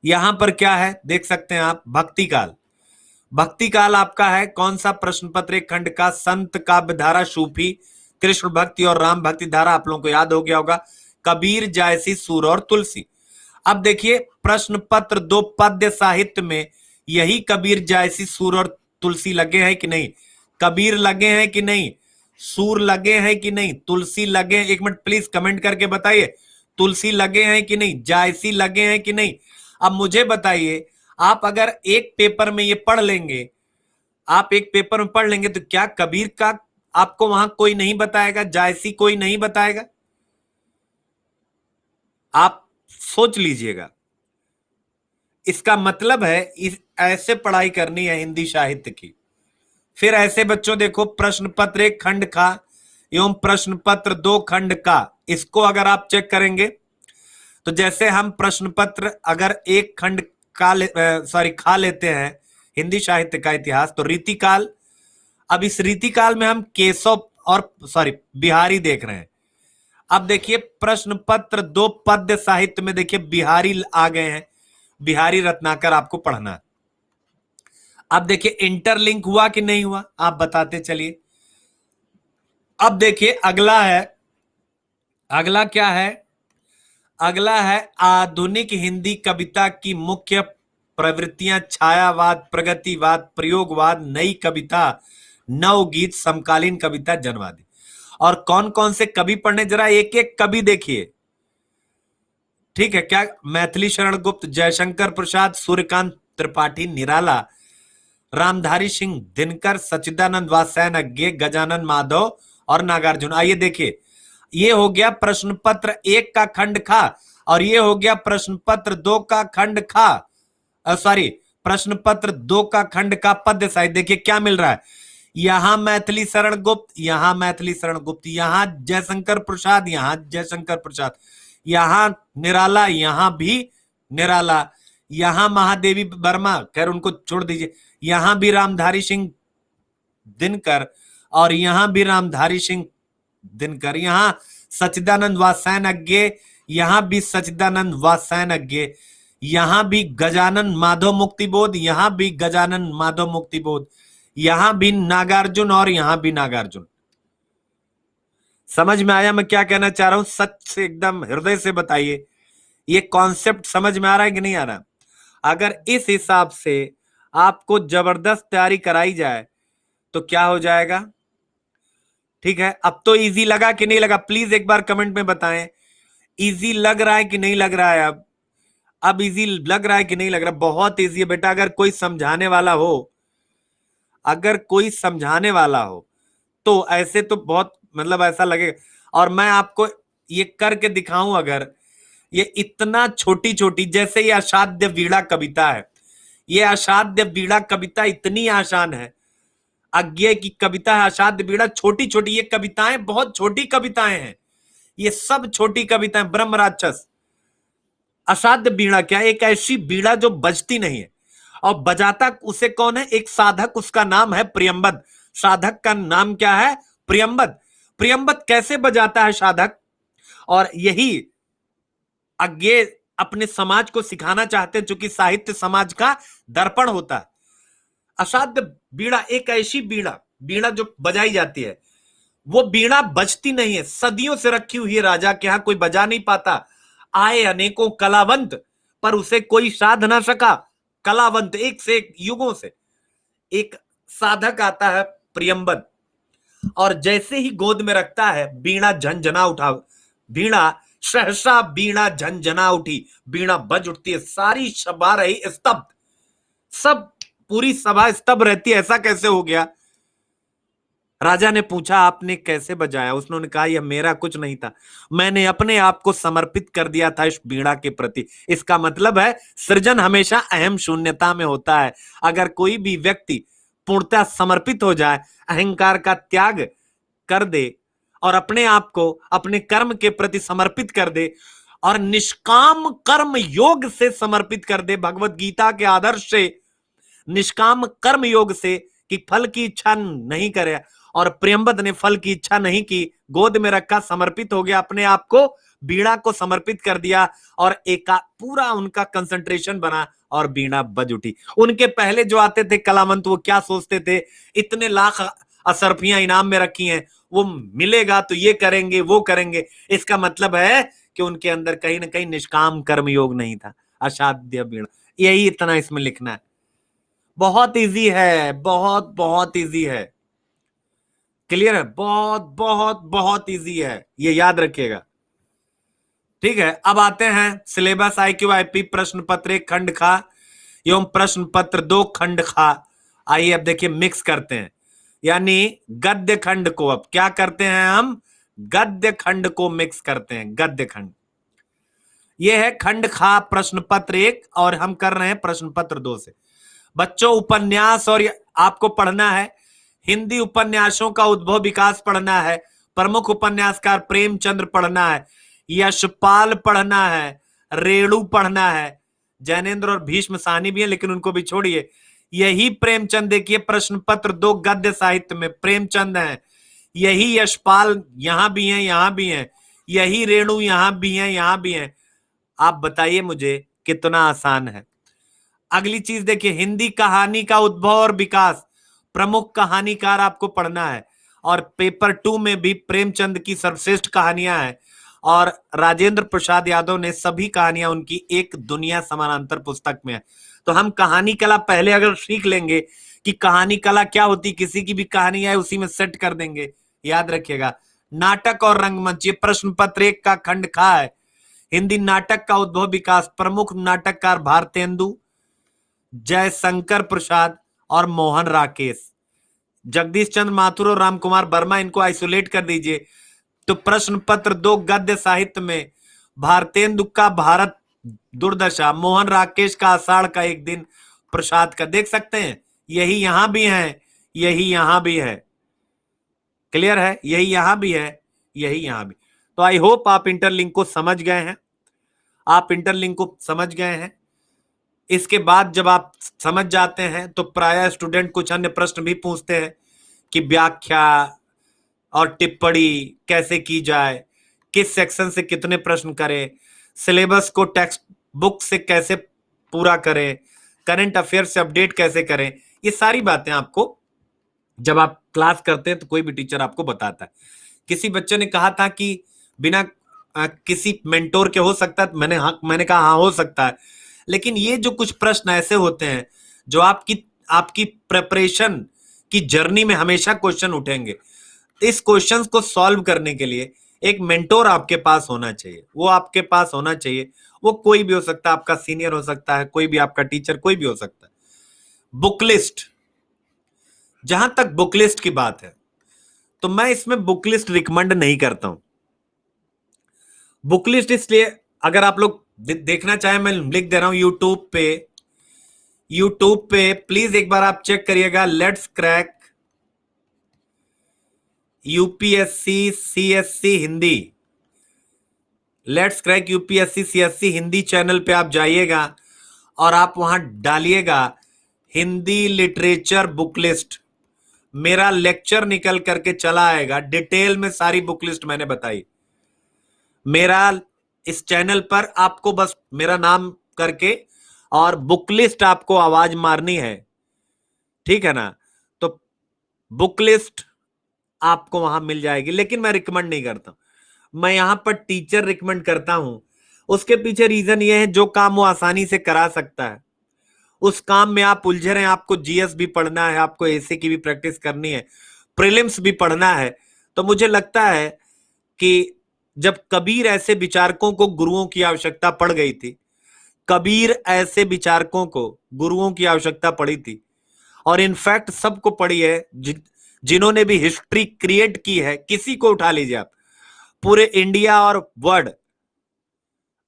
यहां पर क्या है देख सकते हैं आप, भक्ति काल। भक्ति काल आपका है कौन सा, प्रश्न पत्र 1 खंड का संत काव्य धारा, सूफी, कृष्ण भक्ति और राम भक्ति धारा। आप लोगों को याद हो गया होगा, कबीर, जायसी, सूर और तुलसी। अब देखिए प्रश्न पत्र 2 पद्य साहित्य में यही कबीर, जायसी, सूर और तुलसी लगे हैं कि नहीं? कबीर लगे हैं कि नहीं? सूर लगे हैं कि नहीं? तुलसी लगे? एक मिनट प्लीज कमेंट करके बताइए, तुलसी लगे हैं कि नहीं? जायसी लगे हैं कि नहीं? अब मुझे बताइए, आप अगर एक पेपर में ये पढ़ लेंगे, आप एक पेपर में पढ़ लेंगे, तो क्या कबीर का आपको वहां कोई नहीं बताएगा, जायसी कोई नहीं बताएगा? आप सोच लीजिएगा। इसका मतलब है ऐसे पढ़ाई करनी है हिंदी साहित्य की। फिर ऐसे बच्चों देखो, प्रश्न पत्र 1 खंड का एवं प्रश्न पत्र 2 खंड का, इसको अगर आप चेक करेंगे तो जैसे हम प्रश्न पत्र अगर 1 खंड का खा लेते हैं हिंदी साहित्य का इतिहास, तो रीतिकाल। अब इस रीतिकाल में हम केशव और बिहारी देख रहे हैं। अब देखिए प्रश्न पत्र 2 पद्य साहित्य में देखिए बिहारी आ गए हैं, बिहारी रत्नाकर आपको पढ़ना है। अब देखिए इंटरलिंक हुआ कि नहीं हुआ, आप बताते चलिए। अब देखिए अगला है, अगला क्या है, अगला है आधुनिक हिंदी कविता की मुख्य प्रवृत्तियां, छायावाद, प्रगतिवाद, प्रयोगवाद, नई कविता, नवगीत, समकालीन कविता, जनवादी। और कौन कौन से कवि पढ़ने, जरा एक एक कवि देखिए। ठीक है, क्या मैथिली शरण गुप्त, जयशंकर प्रसाद, सूर्यकांत त्रिपाठी निराला, रामधारी सिंह दिनकर, सच्चिदानंद वात्स्यायन, गजानन माधव और नागार्जुन। आइए देखिए, ये हो गया प्रश्न पत्र 1 का खंड खा, और ये हो गया प्रश्न पत्र 2 का खंड खा, प्रश्न पत्र 2 का खंड का पद्य साहित्य। देखिए क्या मिल रहा है, यहां मैथिली शरण गुप्त, यहां मैथिली शरण गुप्त, यहां जयशंकर प्रसाद, यहां जयशंकर प्रसाद, यहां निराला, यहां भी निराला, यहां महादेवी वर्मा, खैर उनको छोड़ दीजिए, यहां भी रामधारी सिंह दिनकर, और यहां भी रामधारी सिंह दिनकर, यहां सच्चिदानंद वात्स्यायन अज्ञे, यहां भी सच्चिदानंद वात्स्यायन अज्ञे, यहां भी गजानन माधव मुक्तिबोध, यहां भी गजानन माधव मुक्तिबोध, यहां भी नागार्जुन और यहां भी नागार्जुन। समझ में आया मैं क्या कहना चाह रहा हूं? सच से एकदम हृदय से बताइए, ये कॉन्सेप्ट समझ में आ रहा है कि नहीं आ रहा? अगर इस हिसाब से आपको जबरदस्त तैयारी कराई जाए तो क्या हो जाएगा? ठीक है, अब तो इजी लगा कि नहीं लगा? प्लीज एक बार कमेंट में बताएं, इजी लग रहा है कि नहीं लग रहा है? अब इजी लग रहा है कि नहीं लग रहा? बहुत इजी है बेटा। अगर कोई समझाने वाला हो, अगर कोई समझाने वाला हो तो ऐसे तो बहुत, मतलब ऐसा लगेगा। और मैं आपको ये करके दिखाऊं, अगर ये इतना छोटी छोटी, जैसे ये असाध्य वीणा कविता है, ये असाध्य वीणा कविता इतनी आसान है। अज्ञेय की कविता है असाध्य वीणा, छोटी छोटी ये कविताएं, बहुत छोटी कविताएं हैं, ये सब छोटी कविताएं। ब्रह्म राक्षस, असाध्य वीणा क्या? एक ऐसी वीणा जो बजती नहीं है, और बजाता उसे कौन है? एक साधक, उसका नाम है प्रियंबद। साधक का नाम क्या है? प्रियंबद। प्रियंबद कैसे बजाता है साधक? और यही अज्ञेय अपने समाज को सिखाना चाहते हैं, चूंकि साहित्य समाज का दर्पण होता है। असाध्य वीणा एक ऐसी वीणा, वीणा जो बजाई जाती है, वो वीणा बजती नहीं है, सदियों से रखी हुई है राजा के यहां, कोई बजा नहीं पाता। आए अनेकों कलावंत, पर उसे कोई साध ना सका। कलावंत एक से एक, युगों से एक साधक आता है प्रियंबद, और जैसे ही गोद में रखता है, वीणा झंझना उठा, वीणा सहसा वीणा झंझना उठी, वीणा बज उठती है, सारी सभा रही स्तब्ध, सब पूरी सभा स्तब्ध रहती है। ऐसा कैसे हो गया? राजा ने पूछा आपने कैसे बजाया? उसने कहा यह मेरा कुछ नहीं था, मैंने अपने आप को समर्पित कर दिया था इस वीणा के प्रति। इसका मतलब है सृजन हमेशा अहम शून्यता में होता है। अगर कोई भी व्यक्ति पूर्णतः समर्पित हो जाए, अहंकार का त्याग कर दे और अपने आप को अपने कर्म के प्रति समर्पित कर दे और निष्काम कर्म योग से समर्पित कर दे, भगवत गीता के आदर्श से, निष्काम कर्म योग से, कि फल की इच्छा नहीं करे। और प्रियंबद ने फल की इच्छा नहीं की, गोद में रखा, समर्पित हो गया, अपने आप को वीणा को समर्पित कर दिया, और एक पूरा उनका कंसंट्रेशन बना और वीणा बज उठी। उनके पहले जो आते थे कलावंत, वो क्या सोचते थे? इतने लाख असरफियां इनाम में रखी हैं, वो मिलेगा तो ये करेंगे वो करेंगे। इसका मतलब है कि उनके अंदर कहीं ना कहीं निष्काम कर्म योग नहीं था। असाध्य वीणा, यही इतना इसमें लिखना है। बहुत इजी है, बहुत बहुत इजी है। क्लियर है? बहुत बहुत बहुत इजी है, ये याद रखिएगा। ठीक है, अब आते हैं सिलेबस IQ IP प्रश्न पत्र 1 खंड खा एवं प्रश्न पत्र 2 खंड खा। आइए अब देखिए, मिक्स करते हैं, यानी गद्य खंड को अब क्या करते हैं हम? गद्य खंड को मिक्स करते हैं। गद्य खंड, यह है खंड खा प्रश्न पत्र 1, और हम कर रहे हैं प्रश्न पत्र 2 से। बच्चों उपन्यास और आपको पढ़ना है, हिंदी उपन्यासों का उद्भव विकास पढ़ना है, प्रमुख उपन्यासकार प्रेमचंद्र पढ़ना है, यशपाल पढ़ना है, रेणु पढ़ना है, जैनेन्द्र और भीष्म साहनी भी है लेकिन उनको भी छोड़िए। यही प्रेमचंद, देखिए प्रश्न पत्र 2 गद्य साहित्य में प्रेमचंद है, यही यशपाल यहां भी है, यहां भी है, यही रेणु यहां भी है, यहां भी है। आप बताइए मुझे कितना आसान है। अगली चीज देखिए, हिंदी कहानी का उद्भव और विकास, प्रमुख कहानीकार आपको पढ़ना है, और पेपर 2 में भी प्रेमचंद की सर्वश्रेष्ठ कहानियां हैं, और राजेंद्र प्रसाद यादव ने सभी कहानियां उनकी एक दुनिया समानांतर पुस्तक में है। तो हम कहानी कला पहले अगर सीख लेंगे कि कहानी कला क्या होती, किसी की भी कहानी है उसी में सेट कर देंगे, याद रखिएगा। नाटक और रंगमंच, ये प्रश्न पत्र 1 का खंड खा है। हिंदी नाटक का उद्भव विकास, प्रमुख नाटककार भारतेंदु, जयशंकर प्रसाद और मोहन राकेश। जगदीश चंद्र माथुर और रामकुमार वर्मा, इनको आइसोलेट कर दीजिए। तो प्रश्न पत्र 2 गद्य साहित्य में भारतेंदु का भारत दुर्दशा, मोहन राकेश का आषाढ़ का एक दिन, प्रसाद का देख सकते हैं, यही यहां भी है, यही यहां भी है। क्लियर है? यही यहां भी है, यही यहां भी। तो आई होप आप इंटरलिंक को समझ गए हैं, आप इंटरलिंक को समझ गए हैं। इसके बाद जब आप समझ जाते हैं तो प्रायः स्टूडेंट कुछ अन्य प्रश्न भी पूछते हैं कि व्याख्या और टिप्पणी कैसे की जाए, किस सेक्शन से कितने प्रश्न करें, सिलेबस को टेक्स्ट बुक से कैसे पूरा करें, करंट अफेयर से अपडेट कैसे करें। ये सारी बातें आपको जब आप क्लास करते हैं तो कोई भी टीचर आपको बताता है। किसी बच्चे ने कहा था कि बिना किसी मेंटोर के हो सकता है, मैंने कहा हाँ हो सकता है, लेकिन ये जो कुछ प्रश्न ऐसे होते हैं जो आपकी प्रिपरेशन की जर्नी में हमेशा क्वेश्चन उठेंगे। इस क्वेश्चंस को सॉल्व करने के लिए एक मेंटोर आपके पास होना चाहिए, वो आपके पास होना चाहिए। वो कोई भी हो सकता है, आपका सीनियर हो सकता है, कोई भी आपका टीचर, कोई भी हो सकता है। बुक लिस्ट, जहां तक बुक लिस्ट की बात है तो मैं इसमें बुक लिस्ट रिकमेंड नहीं करता हूं। बुक लिस्ट इसलिए, अगर आप लोग देखना चाहें मैं लिख दे रहा हूं यूट्यूब पे प्लीज एक बार आप चेक करिएगा, let's crack UPSC CSC Hindi, let's crack UPSC CSC Hindi channel पे आप जाइएगा और आप वहां डालिएगा हिंदी लिटरेचर बुक लिस्ट। मेरा लेक्चर निकल करके चला आएगा, डिटेल में सारी बुक लिस्ट मैंने बताई। मेरा इस चैनल पर आपको बस मेरा नाम करके और बुक लिस्ट आपको आवाज मारनी है, ठीक है ना? तो बुक लिस्ट आपको वहां मिल जाएगी, लेकिन मैं रिकमेंड नहीं करता। मैं यहां पर टीचर रिकमेंड करता हूं। उसके पीछे रीजन ये है, जो काम वो आसानी से करा सकता है उस काम में आप उलझे रहे। आपको जीएस भी पढ़ना है, आपको एसए की भी प्रैक्टिस करनी है, प्रीलिम्स भी पढ़ना है। तो मुझे लगता है कि जब कबीर ऐसे विचारकों को गुरुओं की आवश्यकता पड़ गई थी, कबीर ऐसे विचारकों को गुरुओं की आवश्यकता पड़ी थी, और इनफैक्ट सबको पड़ी है जिन्होंने भी हिस्ट्री क्रिएट की है, किसी को उठा लीजिए आप, पूरे इंडिया और वर्ल्ड,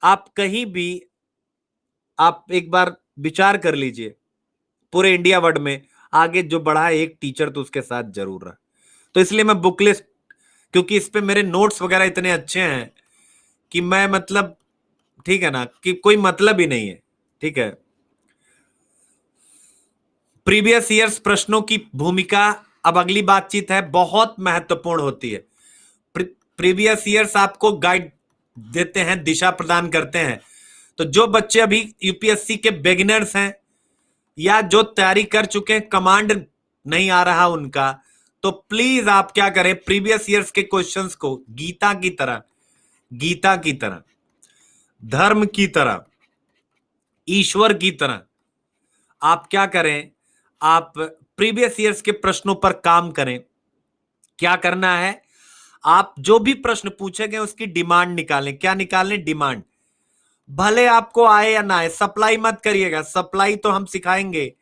आप कहीं भी आप एक बार विचार कर लीजिए, पूरे इंडिया वर्ल्ड में आगे जो बढ़ा है एक टीचर तो उसके साथ जरूर रहा। तो इसलिए मैं बुक लिस्ट, क्योंकि इस पे मेरे नोट्स वगैरह इतने अच्छे हैं कि मैं मतलब, ठीक है ना, कि कोई मतलब ही नहीं है, ठीक है। प्रीवियस ईयर्स प्रश्नों की भूमिका, अब अगली बातचीत है, बहुत महत्वपूर्ण होती है। प्रीवियस ईयर्स आपको गाइड देते हैं, दिशा प्रदान करते हैं। तो जो बच्चे अभी यूपीएससी के बिगिनर्स हैं या जो तैयारी कर चुके हैं, कमांड नहीं आ रहा उनका, तो प्लीज आप क्या करें, प्रीवियस ईयर्स के क्वेश्चंस को गीता की तरह, धर्म की तरह, ईश्वर की तरह आप क्या करें, आप प्रीवियस ईयर्स के प्रश्नों पर काम करें। क्या करना है, आप जो भी प्रश्न पूछे गए उसकी डिमांड निकालें। क्या निकालें? डिमांड। भले आपको आए या ना आए, सप्लाई मत करिएगा, सप्लाई तो हम सिखाएंगे,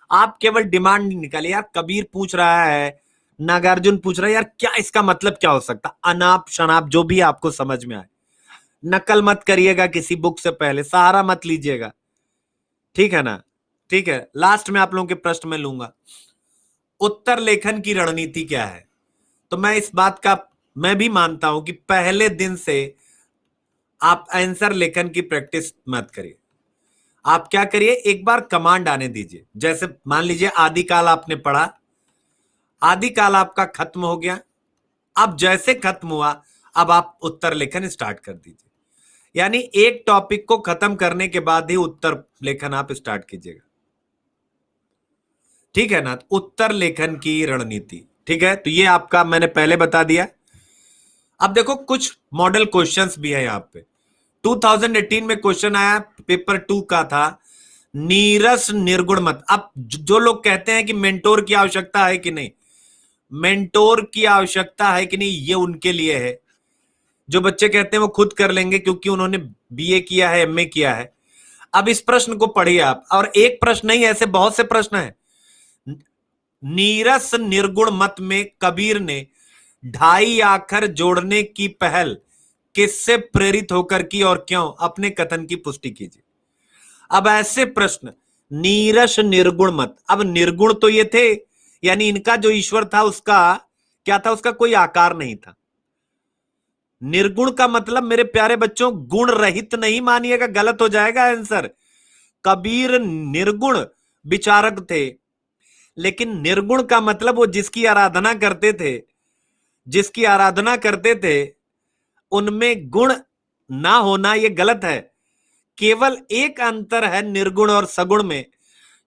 आप केवल डिमांड निकालिए। यार कबीर पूछ रहा है, नागार्जुन पूछ रहा है, यार क्या इसका मतलब क्या हो सकता, अनाप शनाप जो भी आपको समझ में आए। नकल मत करिएगा किसी बुक से, पहले सहारा मत लीजिएगा, ठीक है ना? ठीक है, लास्ट में आप लोगों के प्रश्न में लूंगा, उत्तर लेखन की रणनीति क्या है। तो मैं इस बात का मैं भी मानता हूं कि पहले दिन से आप आंसर लेखन की प्रैक्टिस मत करिए। आप क्या करिए, एक बार कमांड आने दीजिए। जैसे मान लीजिए आदिकाल आपने पढ़ा, आदिकाल आपका खत्म हो गया, अब जैसे खत्म हुआ अब आप उत्तर लेखन स्टार्ट कर दीजिए। यानी एक टॉपिक को खत्म करने के बाद ही उत्तर लेखन आप स्टार्ट कीजिएगा, ठीक है ना? उत्तर लेखन की रणनीति, ठीक है। तो ये आपका मैंने पहले बता दिया। अब देखो कुछ मॉडल क्वेश्चंस भी है यहां पे। 2018 में क्वेश्चन आया, पेपर 2 का था, नीरस निर्गुण मत। अब जो लोग कहते हैं कि मेंटोर की आवश्यकता है कि नहीं, मेंटोर की आवश्यकता है कि नहीं, ये उनके लिए है। जो बच्चे कहते हैं वो खुद कर लेंगे क्योंकि उन्होंने बीए किया है, एमए किया है। अब इस प्रश्न को पढ़िए आप, और एक प्रश्न नहीं, ऐसे बहुत से प्रश्न हैं। नीरस निर्गुण मत में कबीर ने ढाई आखर जोड़ने की पहल किससे प्रेरित होकर की और क्यों, अपने कथन की पुष्टि कीजिए। अब ऐसे प्रश्न, नीरस निर्गुण मत, अब निर्गुण तो ये थे, यानी इनका जो ईश्वर था उसका क्या था, उसका कोई आकार नहीं था। निर्गुण का मतलब मेरे प्यारे बच्चों गुण रहित नहीं मानिएगा, गलत हो जाएगा आंसर। कबीर निर्गुण विचारक थे, लेकिन निर्गुण का मतलब वो जिसकी आराधना करते थे, जिसकी आराधना करते थे उनमें गुण ना होना ये गलत है। केवल एक अंतर है निर्गुण और सगुण में।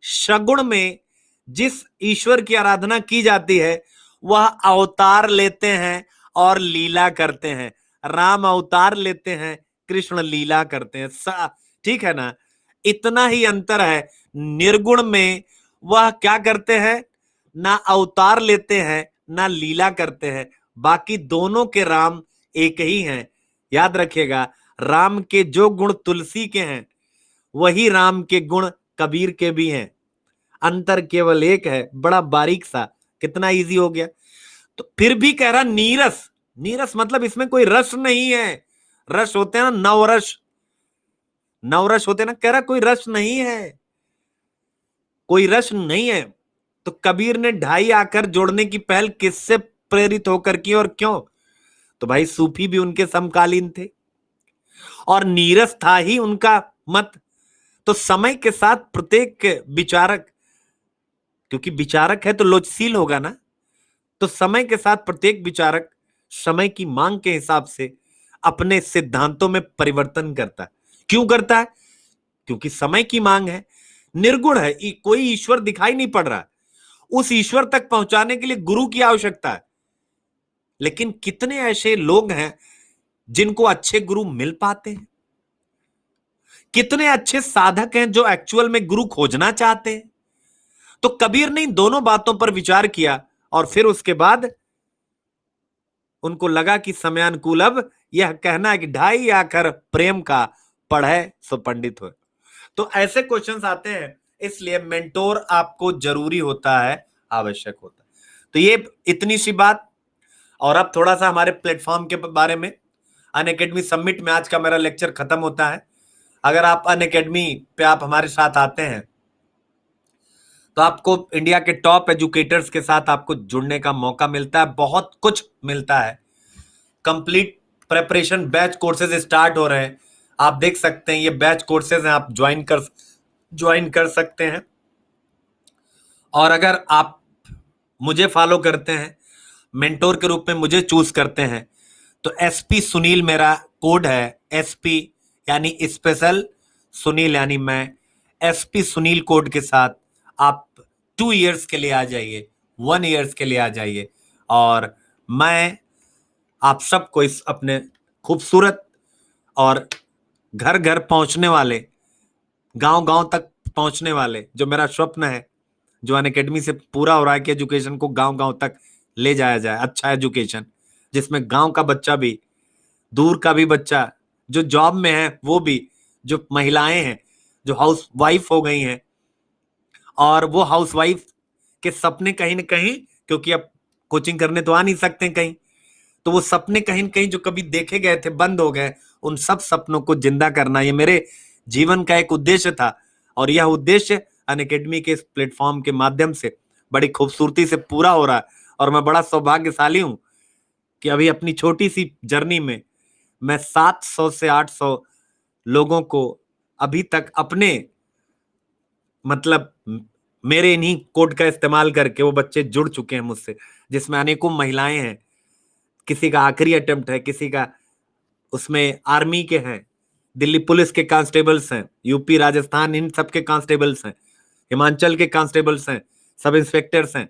सगुण में जिस ईश्वर की आराधना की जाती है वह अवतार लेते हैं और लीला करते हैं। राम अवतार लेते हैं, कृष्ण लीला करते हैं। ठीक है ना? इतना ही अंतर है। निर्गुण में वह क्या करते हैं? ना अवतार लेते हैं ना लीला करते हैं। बाकी दोनों के राम एक ही हैं। याद रखिएगा, राम के जो गुण तुलसी के हैं वही राम के गुण कबीर के भी हैं। अंतर केवल एक है, बड़ा बारीक सा। कितना इजी हो गया। तो फिर भी कह रहा नीरस। नीरस मतलब इसमें कोई रस नहीं है। रस होते हैं ना, नवरस, नवरस होते हैं ना। कह रहा कोई रस नहीं है, कोई रस नहीं है। तो कबीर ने ढाई आकर जोड़ने की पहल किससे प्रेरित होकर की और क्यों? तो भाई सूफी भी उनके समकालीन थे और नीरस था ही उनका मत। तो समय के साथ प्रत्येक विचारक, क्योंकि विचारक है तो लोचशील होगा ना, तो समय के साथ प्रत्येक विचारक समय की मांग के हिसाब से अपने सिद्धांतों में परिवर्तन करता है। क्यों करता है? क्योंकि समय की मांग है। निर्गुण है, कोई ईश्वर दिखाई नहीं पड़ रहा, उस ईश्वर तक पहुंचाने के लिए गुरु की आवश्यकता है। लेकिन कितने ऐसे लोग हैं जिनको अच्छे गुरु मिल पाते हैं? कितने अच्छे साधक हैं जो एक्चुअल में गुरु खोजना चाहते हैं? तो कबीर ने इन दोनों बातों पर विचार किया और फिर उसके बाद उनको लगा कि समयानुकूल अब यह कहना है कि ढाई आकर प्रेम का पढ़े सो पंडित हो। तो ऐसे क्वेश्चंस आते हैं, इसलिए मेंटोर आपको जरूरी होता है, आवश्यक होता है। तो ये इतनी सी बात। और अब थोड़ा सा हमारे प्लेटफॉर्म के बारे में। अनअकैडमी समिट में आज का मेरा लेक्चर खत्म होता है। अगर आप अनअकैडमी पे आप हमारे साथ आते हैं तो आपको इंडिया के टॉप एजुकेटर्स के साथ आपको जुड़ने का मौका मिलता है, बहुत कुछ मिलता है। Complete preparation batch courses start हो रहे हैं, आप देख सकते हैं। ये बैच कोर्सेज हैं, आप ज्वाइन कर सकते हैं। और अगर आप मुझे फॉलो करते हैं, मेंटोर के रूप में मुझे चूज करते हैं, तो एसपी सुनील मेरा कोड है। एसपी यानी स्पेशल, सुनील यानी मैं। एसपी सुनील कोड के साथ आप 2 इयर्स के लिए आ जाइए, 1 इयर्स के लिए आ जाइए। और मैं आप सबको इस अपने खूबसूरत और घर घर पहुंचने वाले, गांव गांव तक पहुंचने वाले, जो मेरा स्वप्न है, जो अनअकैडमी से पूरा हो रहा है कि एजुकेशन को गांव गांव तक ले जाया जाए। अच्छा एजुकेशन जिसमें गांव का बच्चा भी, दूर का भी बच्चा, जो जॉब में है वो भी, जो महिलाएं हैं जो हाउस वाइफ हो गई हैं और वो हाउस वाइफ के सपने कहीं ना कहीं, क्योंकि अब कोचिंग करने तो आ नहीं सकते कहीं, तो वो सपने कहीं ना कहीं जो कभी देखे गए थे बंद हो गए, उन सब सपनों को जिंदा करना ये मेरे जीवन का एक उद्देश्य था। और यह उद्देश्य अनअकैडमी के इस प्लेटफॉर्म के माध्यम से बड़ी खूबसूरती से पूरा हो रहा है। और मैं बड़ा सौभाग्यशाली हूं कि अभी अपनी छोटी सी जर्नी में मैं 700 से 800 लोगों को अभी तक अपने, मतलब मेरे इन्हीं कोड का इस्तेमाल करके वो बच्चे जुड़ चुके हैं मुझसे, जिसमें अनेकों महिलाएं हैं। किसी का आखिरी अटेम्प्ट है, किसी का उसमें आर्मी के हैं, दिल्ली पुलिस के कांस्टेबल्स हैं, यूपी राजस्थान इन सब के कांस्टेबल्स हैं, हिमाचल के कांस्टेबल्स हैं, सब इंस्पेक्टर्स हैं।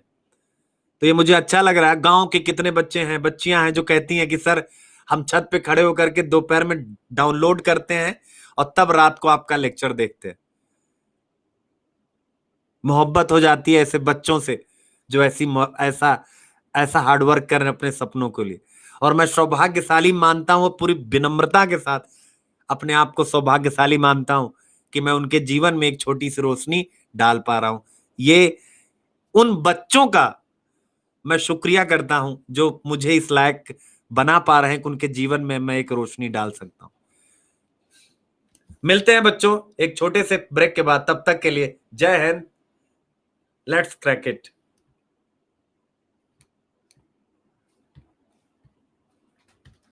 तो ये मुझे अच्छा लग रहा है। गांव के कितने बच्चे हैं, बच्चियां हैं जो कहती हैं कि सर हम छत पे खड़े होकर के दोपहर में डाउनलोड करते हैं और तब रात को आपका लेक्चर देखते हैं। मोहब्बत हो जाती है ऐसे बच्चों से जो ऐसा ऐसा हार्डवर्क कर रहे हैं अपने सपनों के लिए। और मैं सौभाग्यशाली मानता हूं, पूरी विनम्रता के साथ अपने आप को सौभाग्यशाली मानता हूं कि मैं उनके जीवन में एक छोटी सी रोशनी डाल पा रहा हूं। ये उन बच्चों का मैं शुक्रिया करता हूं जो मुझे इस लायक बना पा रहे हैं कि उनके जीवन में मैं एक रोशनी डाल सकता हूं। मिलते हैं बच्चों एक छोटे से ब्रेक के बाद, तब तक के लिए जय हिंद, लेट्स क्रैक इट।